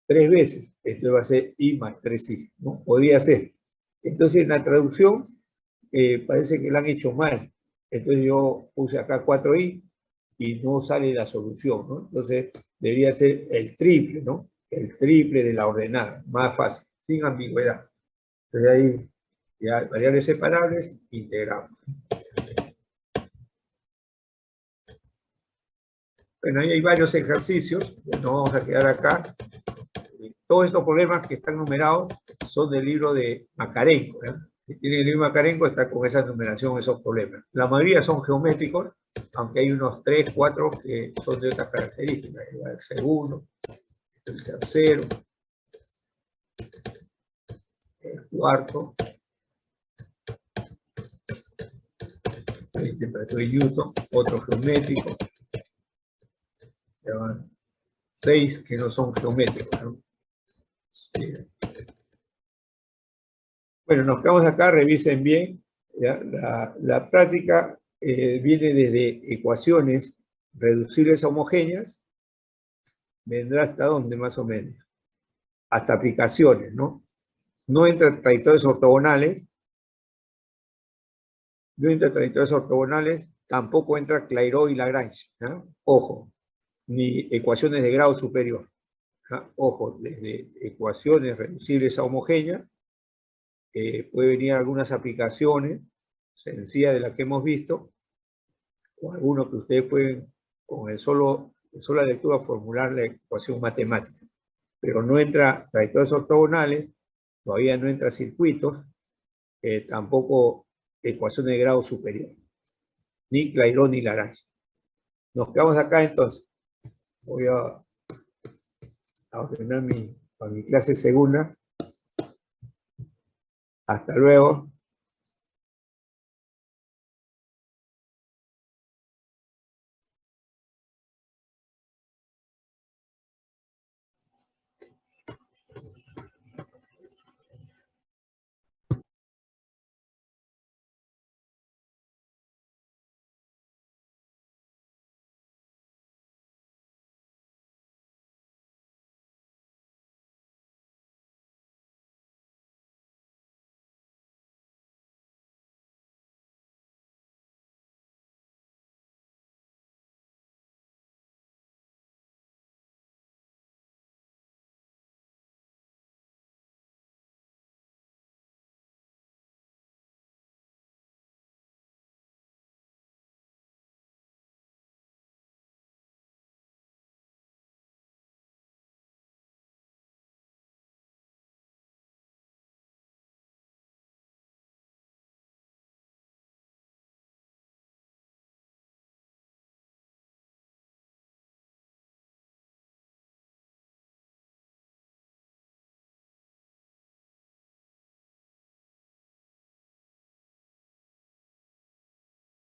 3 veces, esto va a ser i más 3i, ¿no? Podría ser. Entonces, en la traducción, parece que la han hecho mal. Entonces, yo puse acá 4i y no sale la solución, ¿no? Entonces, debería ser el triple, ¿no? El triple de la ordenada, más fácil, sin ambigüedad. Entonces, ahí, ya variables separables, integramos. Bueno, ahí hay varios ejercicios, nos vamos a quedar acá. Todos estos problemas que están numerados son del libro de Makarenko, ¿eh? Si tienen el libro de Makarenko, está con esa numeración, esos problemas. La mayoría son geométricos, aunque hay unos 3, 4 que son de otras características. El segundo, el tercero, el cuarto, el temperatura de Newton, otro geométrico. Ya van 6 que no son geométricos, ¿no? Bueno, nos quedamos acá, revisen bien. ¿Ya? La práctica viene desde ecuaciones reducibles a homogéneas, vendrá hasta dónde más o menos, hasta aplicaciones, ¿no? No entra trayectorias ortogonales, tampoco entra Clairaut y Lagrange, ¿no? Ojo, ni ecuaciones de grado superior, ¿no? Ojo, desde ecuaciones reducibles a homogéneas, puede venir algunas aplicaciones sencillas de las que hemos visto, o algunos que ustedes pueden, con sola lectura, formular la ecuación matemática. Pero no entra trayectorias ortogonales, todavía no entra circuitos, tampoco ecuaciones de grado superior, ni Clairaut ni Lagrange. Nos quedamos acá entonces. Voy a ordenar mi clase segunda. Hasta luego.